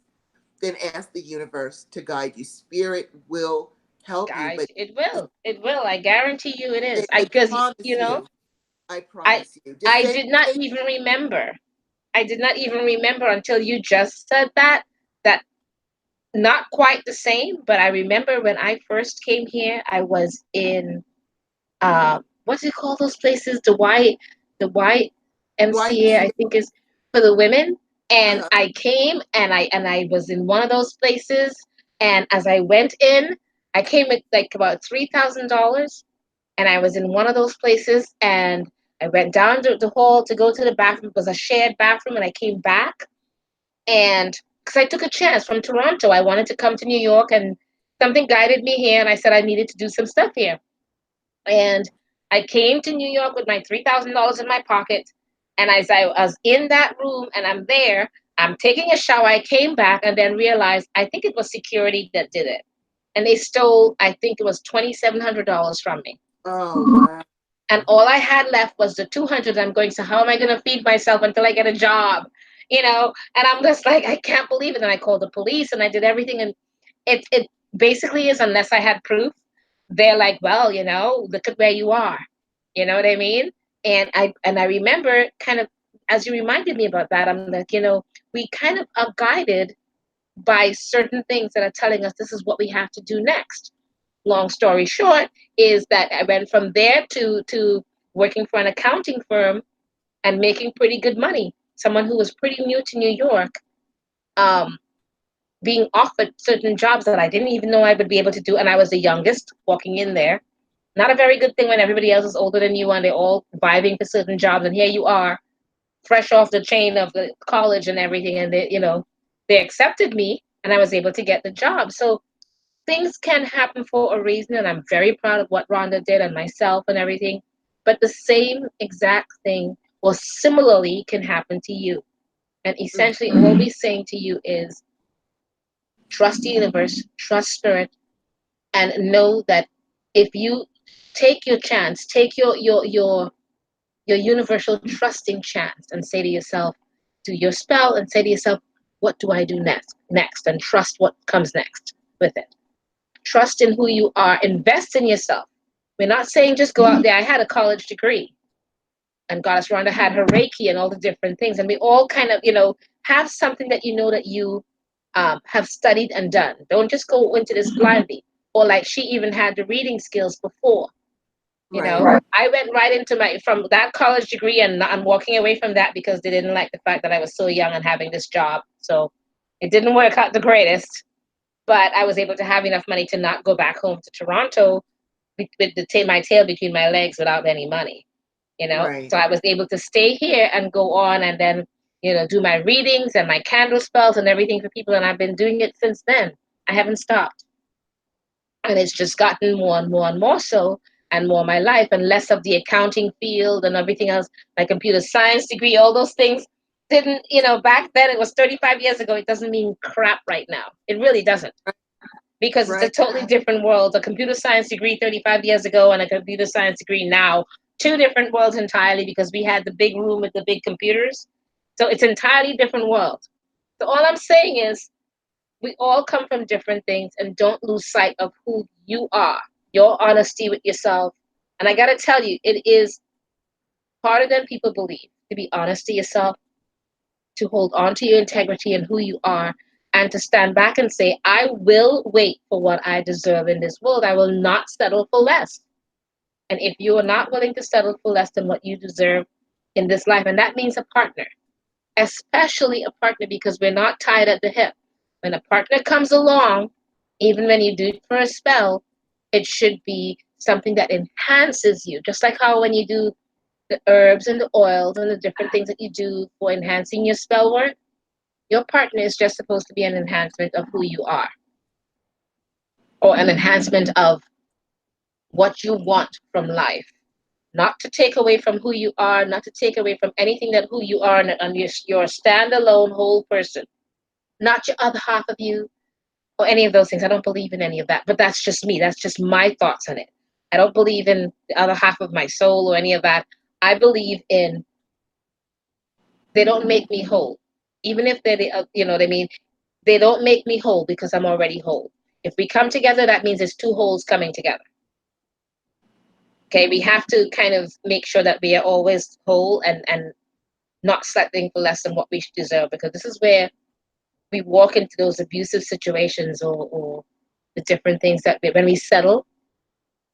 then ask the universe to guide you. Spirit will help you, Guide, but it will. It will. I guarantee you it is. I Because promise you know, you, I I promise you. Just I say, did not even remember. I did not even remember until you just said that not quite the same, but I remember when I first came here, I was in what's it called, those places? The YMCA, I YMCA. think, is for the women. And Uh-huh. I came and I was in one of those places, and as I went in, I came with like about $3,000, and I was in one of those places, and I went down to the hall to go to the bathroom. It was a shared bathroom, and I came back, and because I took a chance from Toronto, I wanted to come to New York and something guided me here, and I said I needed to do some stuff here. And I came to New York with my $3,000 in my pocket. And as I was in that room and I'm there, I'm taking a shower. I came back and then realized I think it was security that did it. And they stole, I think it was $2,700 from me. Oh, wow. And all I had left was the 200. I'm going, so how am I going to feed myself until I get a job? And I'm just like, I can't believe it. And I called the police and I did everything. And it basically is, unless I had proof, they're like, well, look at where you are. You know what I mean? And I remember, kind of, as you reminded me about that, I'm like, we kind of are guided by certain things that are telling us this is what we have to do next. Long story short is that I went from there to working for an accounting firm and making pretty good money. Someone who was pretty new to New York, um, being offered certain jobs that I didn't even know I would be able to do, and I was the youngest walking in there. Not a very good thing when everybody else is older than you and they're all vibing for certain jobs, and here you are, fresh off the chain of the college and everything, and they accepted me, and I was able to get the job. So things can happen for a reason, and I'm very proud of what Rhonda did and myself and everything. But the same exact thing or similarly can happen to you. And essentially, all we're saying to you is trust the universe, trust spirit, and know that if you take your chance, take your universal trusting chance, and say to yourself, do your spell, and say to yourself, what do I do next, and trust what comes next with it. Trust in who you are. Invest in yourself. We're not saying just go out there. I had a college degree, and Goddess Rhonda had her Reiki and all the different things. And we all kind of, have something that that you have studied and done. Don't just go into this blindly. Or like she even had the reading skills before. Right. I went right into from that college degree, and I'm walking away from that because they didn't like the fact that I was so young and having this job. So it didn't work out the greatest, but I was able to have enough money to not go back home to Toronto with my tail between my legs without any money, Right. So I was able to stay here and go on, and then, do my readings and my candle spells and everything for people. And I've been doing it since then. I haven't stopped. And it's just gotten more and more and more so, and more my life, and less of the accounting field and everything else. My computer science degree, all those things didn't, back then, it was 35 years ago. It doesn't mean crap right now. It really doesn't, because it's a Right. totally different world. A computer science degree 35 years ago and a computer science degree now, two different worlds entirely, because we had the big room with the big computers. So it's entirely different world. So all I'm saying is we all come from different things, and don't lose sight of who you are, your honesty with yourself. And I got to tell you, it is harder than people believe to be honest to yourself, to hold on to your integrity and who you are, and to stand back and say, I will wait for what I deserve in this world. I will not settle for less. And if you are not willing to settle for less than what you deserve in this life, and that means a partner, especially a partner, because we're not tied at the hip. When a partner comes along, even when you do it for a spell, it should be something that enhances you. Just like how when you do the herbs and the oils and the different things that you do for enhancing your spell work, your partner is just supposed to be an enhancement of who you are, or an enhancement of what you want from life. Not to take away from who you are, not to take away from anything that who you are, and your standalone whole person, not your other half of you or any of those things. I don't believe in any of that, but that's just me. That's just my thoughts on it. I don't believe in the other half of my soul or any of that. I believe in, they don't make me whole. Even if they're what I mean? They don't make me whole because I'm already whole. If we come together, that means it's two wholes coming together. Okay, we have to kind of make sure that we are always whole, and not settling for less than what we deserve, because this is where we walk into those abusive situations, or the different things that when we settle,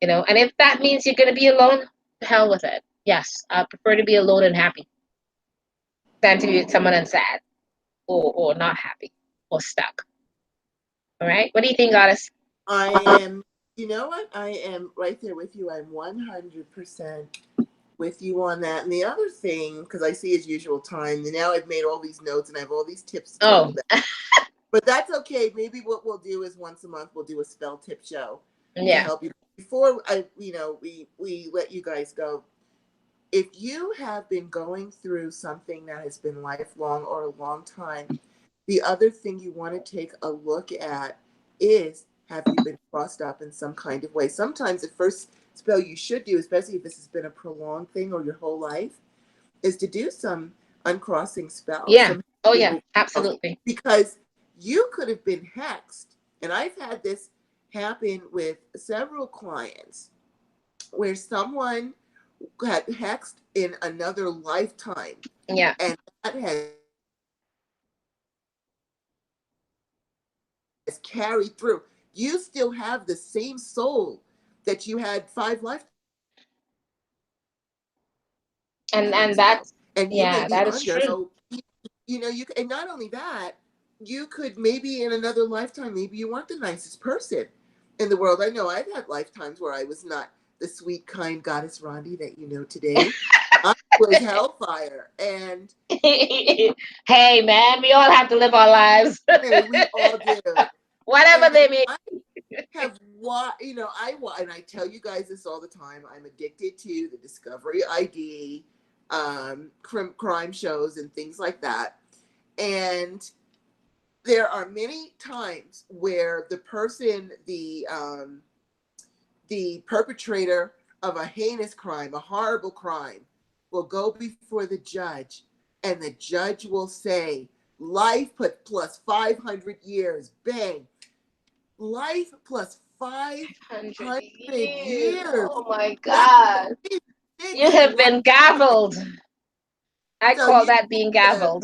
and if that means you're going to be alone, the hell with it. Yes, I prefer to be alone and happy than to be with someone and sad, or not happy, or stuck. All right, what do you think, Goddess? I am, you know what? I am right there with you. I'm 100% with you on that. And the other thing, because I see as usual time, and now I've made all these notes and I have all these tips to talk Oh, about. But that's okay. Maybe what we'll do is once a month we'll do a spell tip show to Yeah. help you. Before we let you guys go, if you have been going through something that has been lifelong or a long time, the other thing you want to take a look at is, have you been crossed up in some kind of way? Sometimes the first spell you should do, especially if this has been a prolonged thing or your whole life, is to do some uncrossing spells, Yeah. some Oh yeah, removal spells, absolutely. because you could have been hexed. And I've had this happen with several clients where someone got hexed in another lifetime, Yeah. and that has carried through. You still have the same soul that you had 5 lifetimes And ago, that's, and you may yeah, be that is under. true. So you, and not only that, you could maybe in another lifetime, maybe you weren't the nicest person in the world. I know I've had lifetimes where I was not the sweet, kind goddess Rhonda that you know today. I was hellfire, and Hey man, we all have to live our lives. hey, we all do. Whatever And they may. I have and I tell you guys this all the time. I'm addicted to the Discovery ID, crime shows and things like that. And there are many times where the perpetrator of a heinous crime, a horrible crime, will go before the judge, and the judge will say, life plus 500 years. Bang. Life plus 100 500 years. years. Oh my That's God. it You is have life. been gavelled. I So call you that being live. gavelled.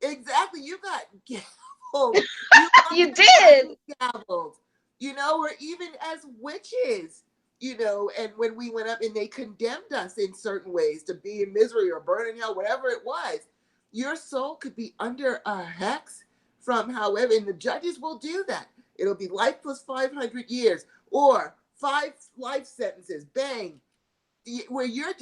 Exactly. You got gavelled. You You automatically did. gavelled. Or even as witches, and when we went up and they condemned us in certain ways to be in misery or burn in hell, whatever it was, your soul could be under a hex from however, and the judges will do that. It'll be life plus 500 years or 5 life sentences. Bang. Where your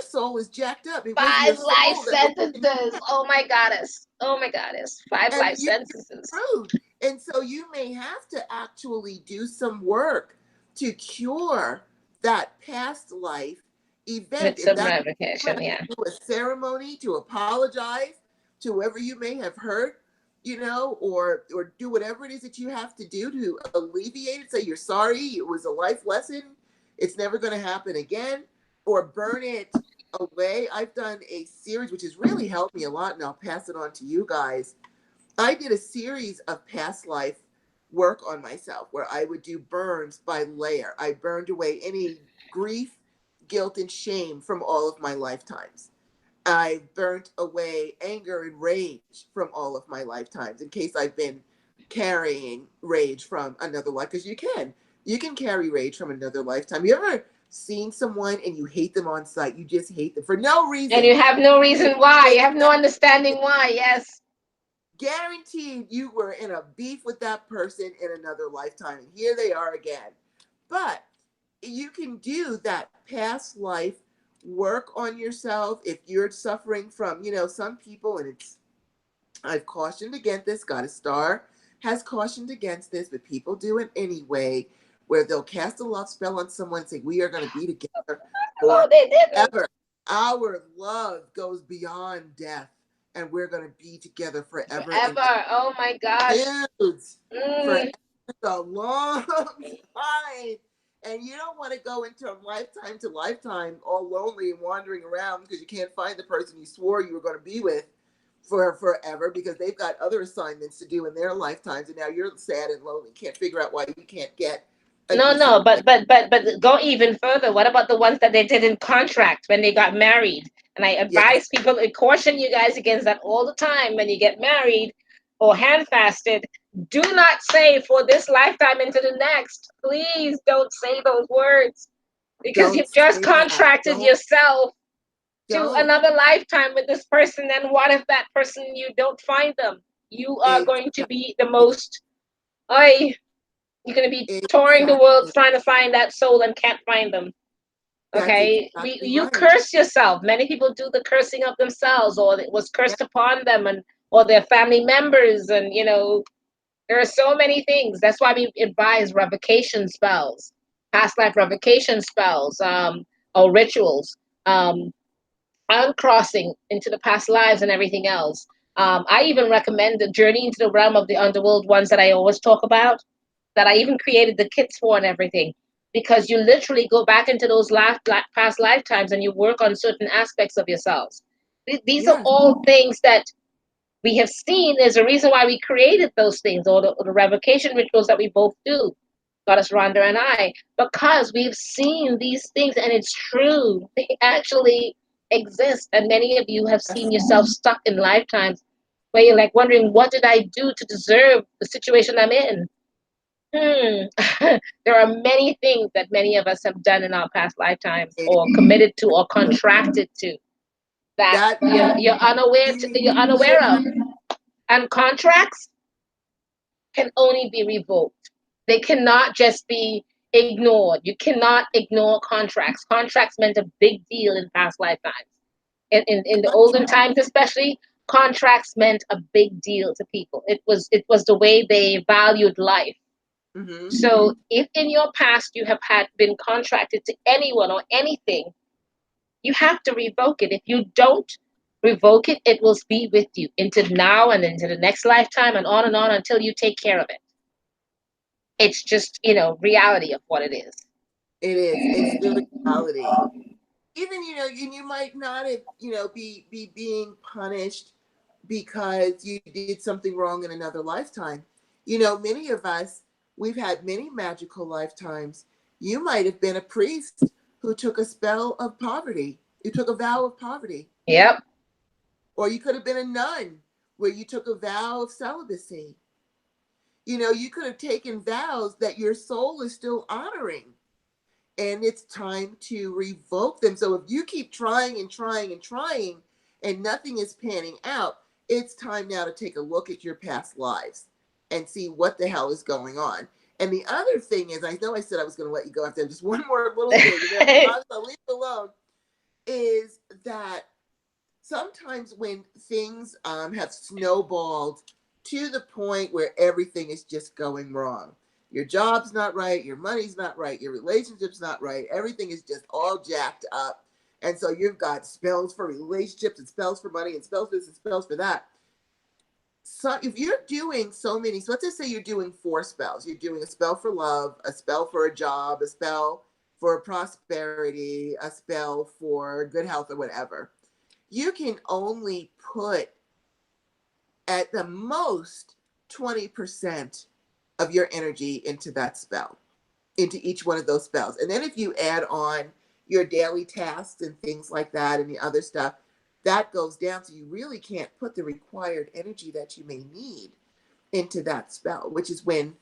soul is jacked up. It was your 5 life soul that was sentences. Oh my goddess. Oh my goddess. Five and life sentences. screwed. And so you may have to actually do some work to cure that past life event. With If some that you revocation, have to yeah. do a ceremony to apologize to whoever you may have hurt, or do whatever it is that you have to do to alleviate it. Say you're sorry, it was a life lesson, it's never going to happen again, or burn it away. I've done a series which has really helped me a lot, and I'll pass it on to you guys. I did a series of past life work on myself where I would do burns by layer. I burned away any grief, guilt, and shame from all of my lifetimes. I burnt away anger and rage from all of my lifetimes in case I've been carrying rage from another life, because you can carry rage from another lifetime. You ever seen someone and you hate them on sight? You just hate them for no And reason. you have no reason why. They You have no understanding why. Yes. guaranteed you were in a beef with that person in another lifetime, and here they are again. But you can do that past life work on yourself if you're suffering from, some people, and I've cautioned against this. Goddess Star has cautioned against this, but people do it anyway, where they'll cast a love spell on someone and say, we are going to be together Oh, they didn't. forever. Our love goes beyond death, and we're going to be together forever and Forever. Oh my gosh. dudes for Mm. a long time. And you don't want to go into lifetime to lifetime all lonely and wandering around because you can't find the person you swore you were going to be with for forever, because they've got other assignments to do in their lifetimes, and now you're sad and lonely, can't figure out why you can't get a No, decent no, life. but go even further. What about the ones that they did in contract when they got married? And I Yes, advise people and caution you guys against that all the time. When you get married or handfasted, do not say for this lifetime into the next. Please don't say those words, because don't you've just say that. contracted Don't yourself to don't another lifetime with this person. And what if that person, you don't find them? You are going to be the exactly most, I you're going to be touring the world exactly. trying to find that soul and can't find them. That's Okay, exactly you right. curse yourself. Many people do the cursing of themselves, or it was Yeah, cursed upon them, and or their family members, and There are so many things. That's why we advise revocation spells, past life revocation spells, or rituals, um, uncrossing into the past lives and everything else. I even recommend the journey into the realm of the underworld ones that I always talk about, that I even created the kits for and everything, because you literally go back into those past lifetimes and you work on certain aspects of yourselves. These are Yes. all things that we have seen. There's a reason why we created those things, or the revocation rituals that we both do, Goddess Rhonda and I, because we've seen these things and it's true. They actually exist. And many of you have seen Yes. yourself stuck in lifetimes where you're like wondering, what did I do to deserve the situation I'm in? There are many things that many of us have done in our past lifetimes, It- or committed to, or contracted to, that that you're you unaware of. literally, And contracts can only be revoked. They cannot just be ignored. You cannot ignore contracts. Contracts meant a big deal in past lifetimes. In the olden times, especially, contracts meant a big deal to people. It was the way they valued life. hmm So if in your past you have had been contracted to anyone or anything, you have to revoke it. If you don't revoke it, it will be with you into now and into the next lifetime and on until you take care of it. It's just, reality of what it is. it is. It's the reality. Even, and you might not have, be being punished because you did something wrong in another lifetime. Many of us, we've had many magical lifetimes. You might have been a priest who took a spell of poverty. You took a vow of poverty. Yep. Or you could have been a nun where you took a vow of celibacy. You could have taken vows that your soul is still honoring, and it's time to revoke them. So if you keep trying and trying and trying and nothing is panning out, it's time now to take a look at your past lives and see what the hell is going on. And the other thing is, I know I said I was going to let you go after just one more little thing, and then I promise I'll leave it alone, is that sometimes when things have snowballed to the point where everything is just going wrong, your job's not right, your money's not right, your relationship's not right, everything is just all jacked up. And so you've got spells for relationships and spells for money and spells for this and spells for that. So if you're doing so many, so let's just say you're doing 4 spells. You're doing a spell for love, a spell for a job, a spell for prosperity, a spell for good health or whatever. You can only put at the most 20% of your energy into that spell, into each one of those spells. And then if you add on your daily tasks and things like that and the other stuff, that goes down. So you really can't put the required energy that you may need into that spell, which is when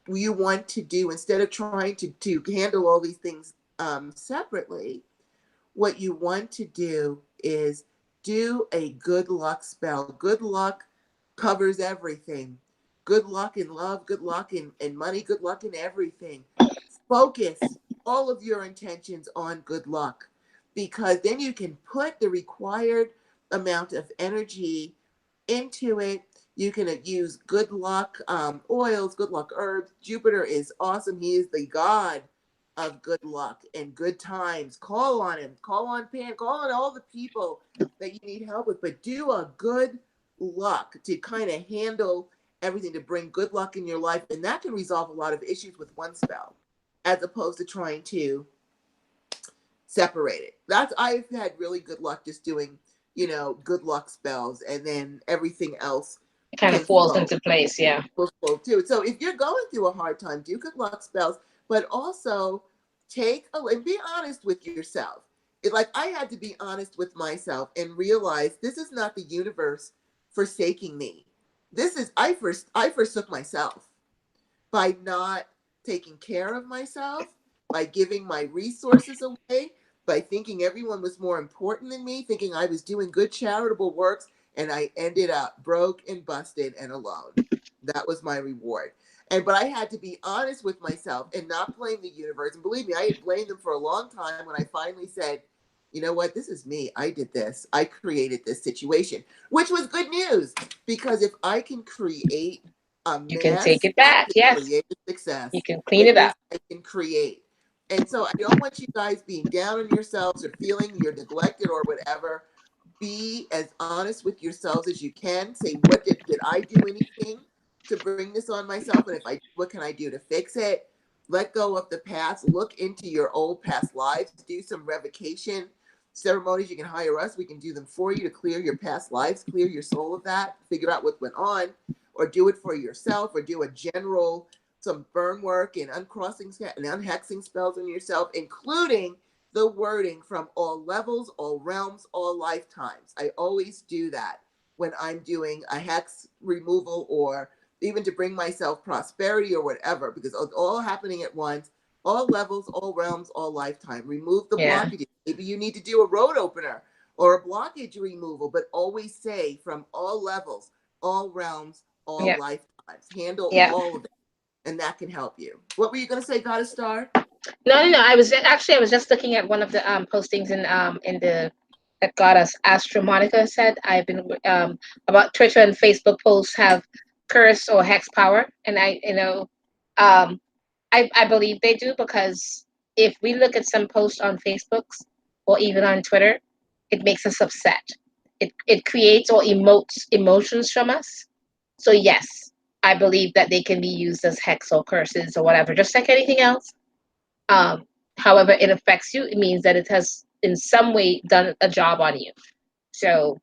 you want to do, instead of trying to handle all these things separately, what you want to do is do a good luck spell. Good luck covers everything. Good luck in love, good luck in money, good luck in everything. Focus all of your intentions on good luck, because then you can put the required amount of energy into it. You can use good luck oils, good luck herbs. Jupiter is awesome. He is the god of good luck and good times. Call on him. Call on Pan. Call on all the people that you need help with. But do a good luck to kind of handle everything, to bring good luck in your life. And that can resolve a lot of issues with one spell, as opposed to trying to separate it. I've had really good luck just doing, good luck spells, and then everything else It kind of can falls flow, into place. Yeah. will flow too. So if you're going through a hard time, do good luck spells, but also and be honest with yourself. Like, I had to be honest with myself and realize this is not the universe forsaking me. This is I forsook myself by not taking care of myself, by giving my resources away, by thinking everyone was more important than me, thinking I was doing good charitable works, and I ended up broke and busted and alone. That was my reward. But I had to be honest with myself and not blame the universe. And believe me, I had blamed them for a long time when I finally said, you know what, this is me. I did this. I created this situation, which was good news, because if I can create a You can take mess, it I back. can Yes. create a You success. can clean It it means up. I can create. And so I don't want you guys being down on yourselves or feeling you're neglected or whatever. Be as honest with yourselves as you can. Say, what did I do anything to bring this on myself? And if I, what can I do to fix it? Let go of the past. Look into your old past lives. Do some revocation ceremonies. You can hire us. We can do them for you to clear your past lives, clear your soul of that, figure out what went on, or do it for yourself, or do a general some burn work and uncrossing and unhexing spells on yourself, including the wording from all levels, all realms, all lifetimes. I always do that when I'm doing a hex removal or even to bring myself prosperity or whatever, because it's all happening at once, all levels, all realms, all lifetime. Remove the Yeah. blockages. Maybe you need to do a road opener or a blockage removal, but always say from all levels, all realms, all Yeah. lifetimes. Handle Yeah. all of it, and that can help you. What were you going to say, Goddess Star? No. I was just looking at one of the postings in the that Goddess Astro Monica said. I've been about Twitter and Facebook posts have curse or hex power, and um I believe they do, because if we look at some posts on Facebooks or even on Twitter, it makes us upset. It creates or emotes emotions from us. So yes, I believe that they can be used as hex or curses or whatever, just like anything else. Um, However it affects you, it means that it has in some way done a job on you. So,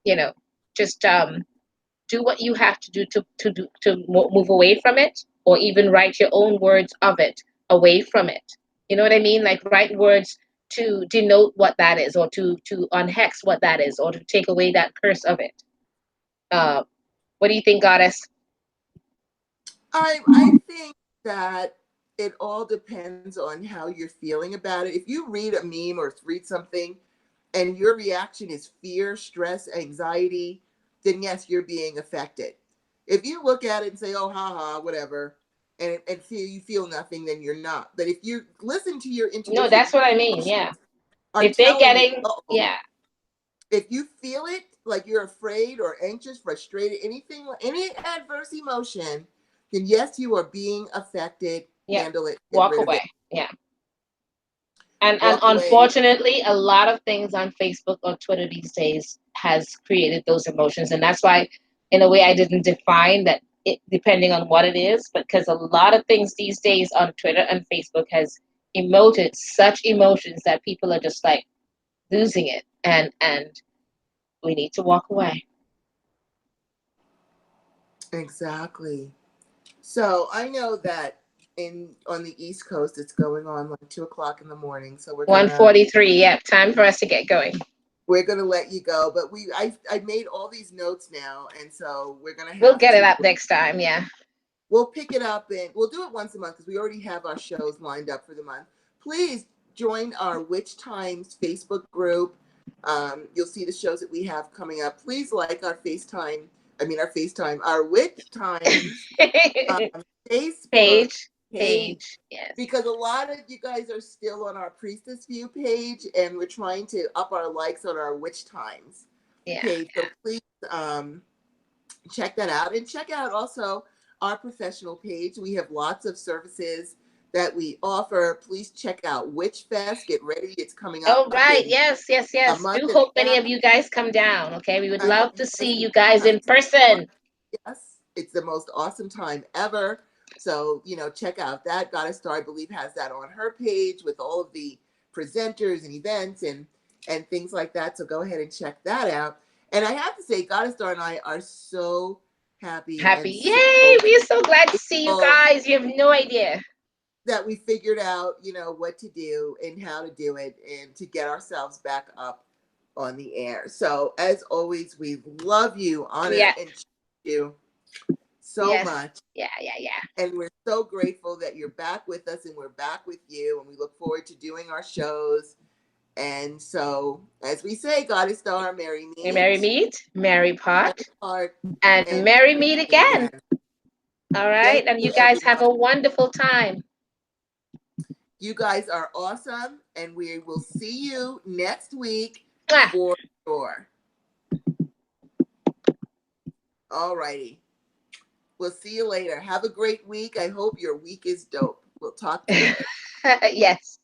you know, just do what you have to do to move away from it, or even write your own words of it away from it. You know what I mean? Like write words to denote what that is, or to unhex what that is, or to take away that curse of it. Uh, what do you think, Goddess? I think that it all depends on how you're feeling about it. If you read a meme or read something and your reaction is fear, stress, anxiety, then yes, you're being affected. If you look at it and say, "Oh, haha, whatever," and feel you feel nothing, then you're not. But if you listen to your No, intuition, that's what I mean. emotions Yeah. are If they're telling you, getting, "Uh-oh." yeah, If you feel it, like you're afraid or anxious, frustrated, anything, any adverse emotion, then yes, you are being affected. yeah, Handle it. Get walk rid of it. away. Yeah. And Walk away. unfortunately, a lot of things on Facebook or Twitter these days has created those emotions, and that's why, in a way, I didn't define that it depending on what it is, because a lot of things these days on Twitter and Facebook has emoted such emotions that people are just like losing it, and we need to walk away. Exactly. So I know that in on the East Coast, it's going on like 2 o'clock in the morning. So 1:43. Yeah, time for us to get going. we're gonna let you go. But I made all these notes now, and so we're gonna We'll have get it to up next time. Yeah. we'll pick it up and we'll do it once a month because we already have our shows lined up for the month. Please join our Witch Times Facebook group. You'll see the shows that we have coming up. Please like our our Witch Times Facebook Page. page, Page. Yes. because a lot of you guys are still on our Priestess View page, and we're trying to up our likes on our Witch Times Yeah. page. So please check that out, and check out also our professional page. We have lots of services that we offer. Please check out Witch Fest. Get ready, it's coming Oh, up right. in Yes, yes, a yes. month Do and hope a many half. of you guys come down. Okay. We would I hope love you to guys see can you guys come in support. person. Yes, it's the most awesome time ever. So, check out that. Goddess Star, I believe, has that on her page with all of the presenters and events and things like that. So go ahead and check that out. And I have to say, Goddess Star and I are so happy and Happy. Yay. so We're so glad to see you grateful guys. You have no idea. that we figured out, what to do and how to do it and to get ourselves back up on the air. So as always, we love you, honor Yeah. and cherish you so Yes. much. Yeah, yeah, yeah. And we're so grateful that you're back with us and we're back with you. And we look forward to doing our shows. And so, as we say, Goddess Star, merry Merry meet, meet, merry merry part, part, and and merry merry meet meet again. again. All Thank right. And you, you guys have everyone. a wonderful time. You guys are awesome. And we will see you next week Mwah. for sure. All righty. We'll see you later. Have a great week. I hope your week is dope. We'll talk to you later. Yes.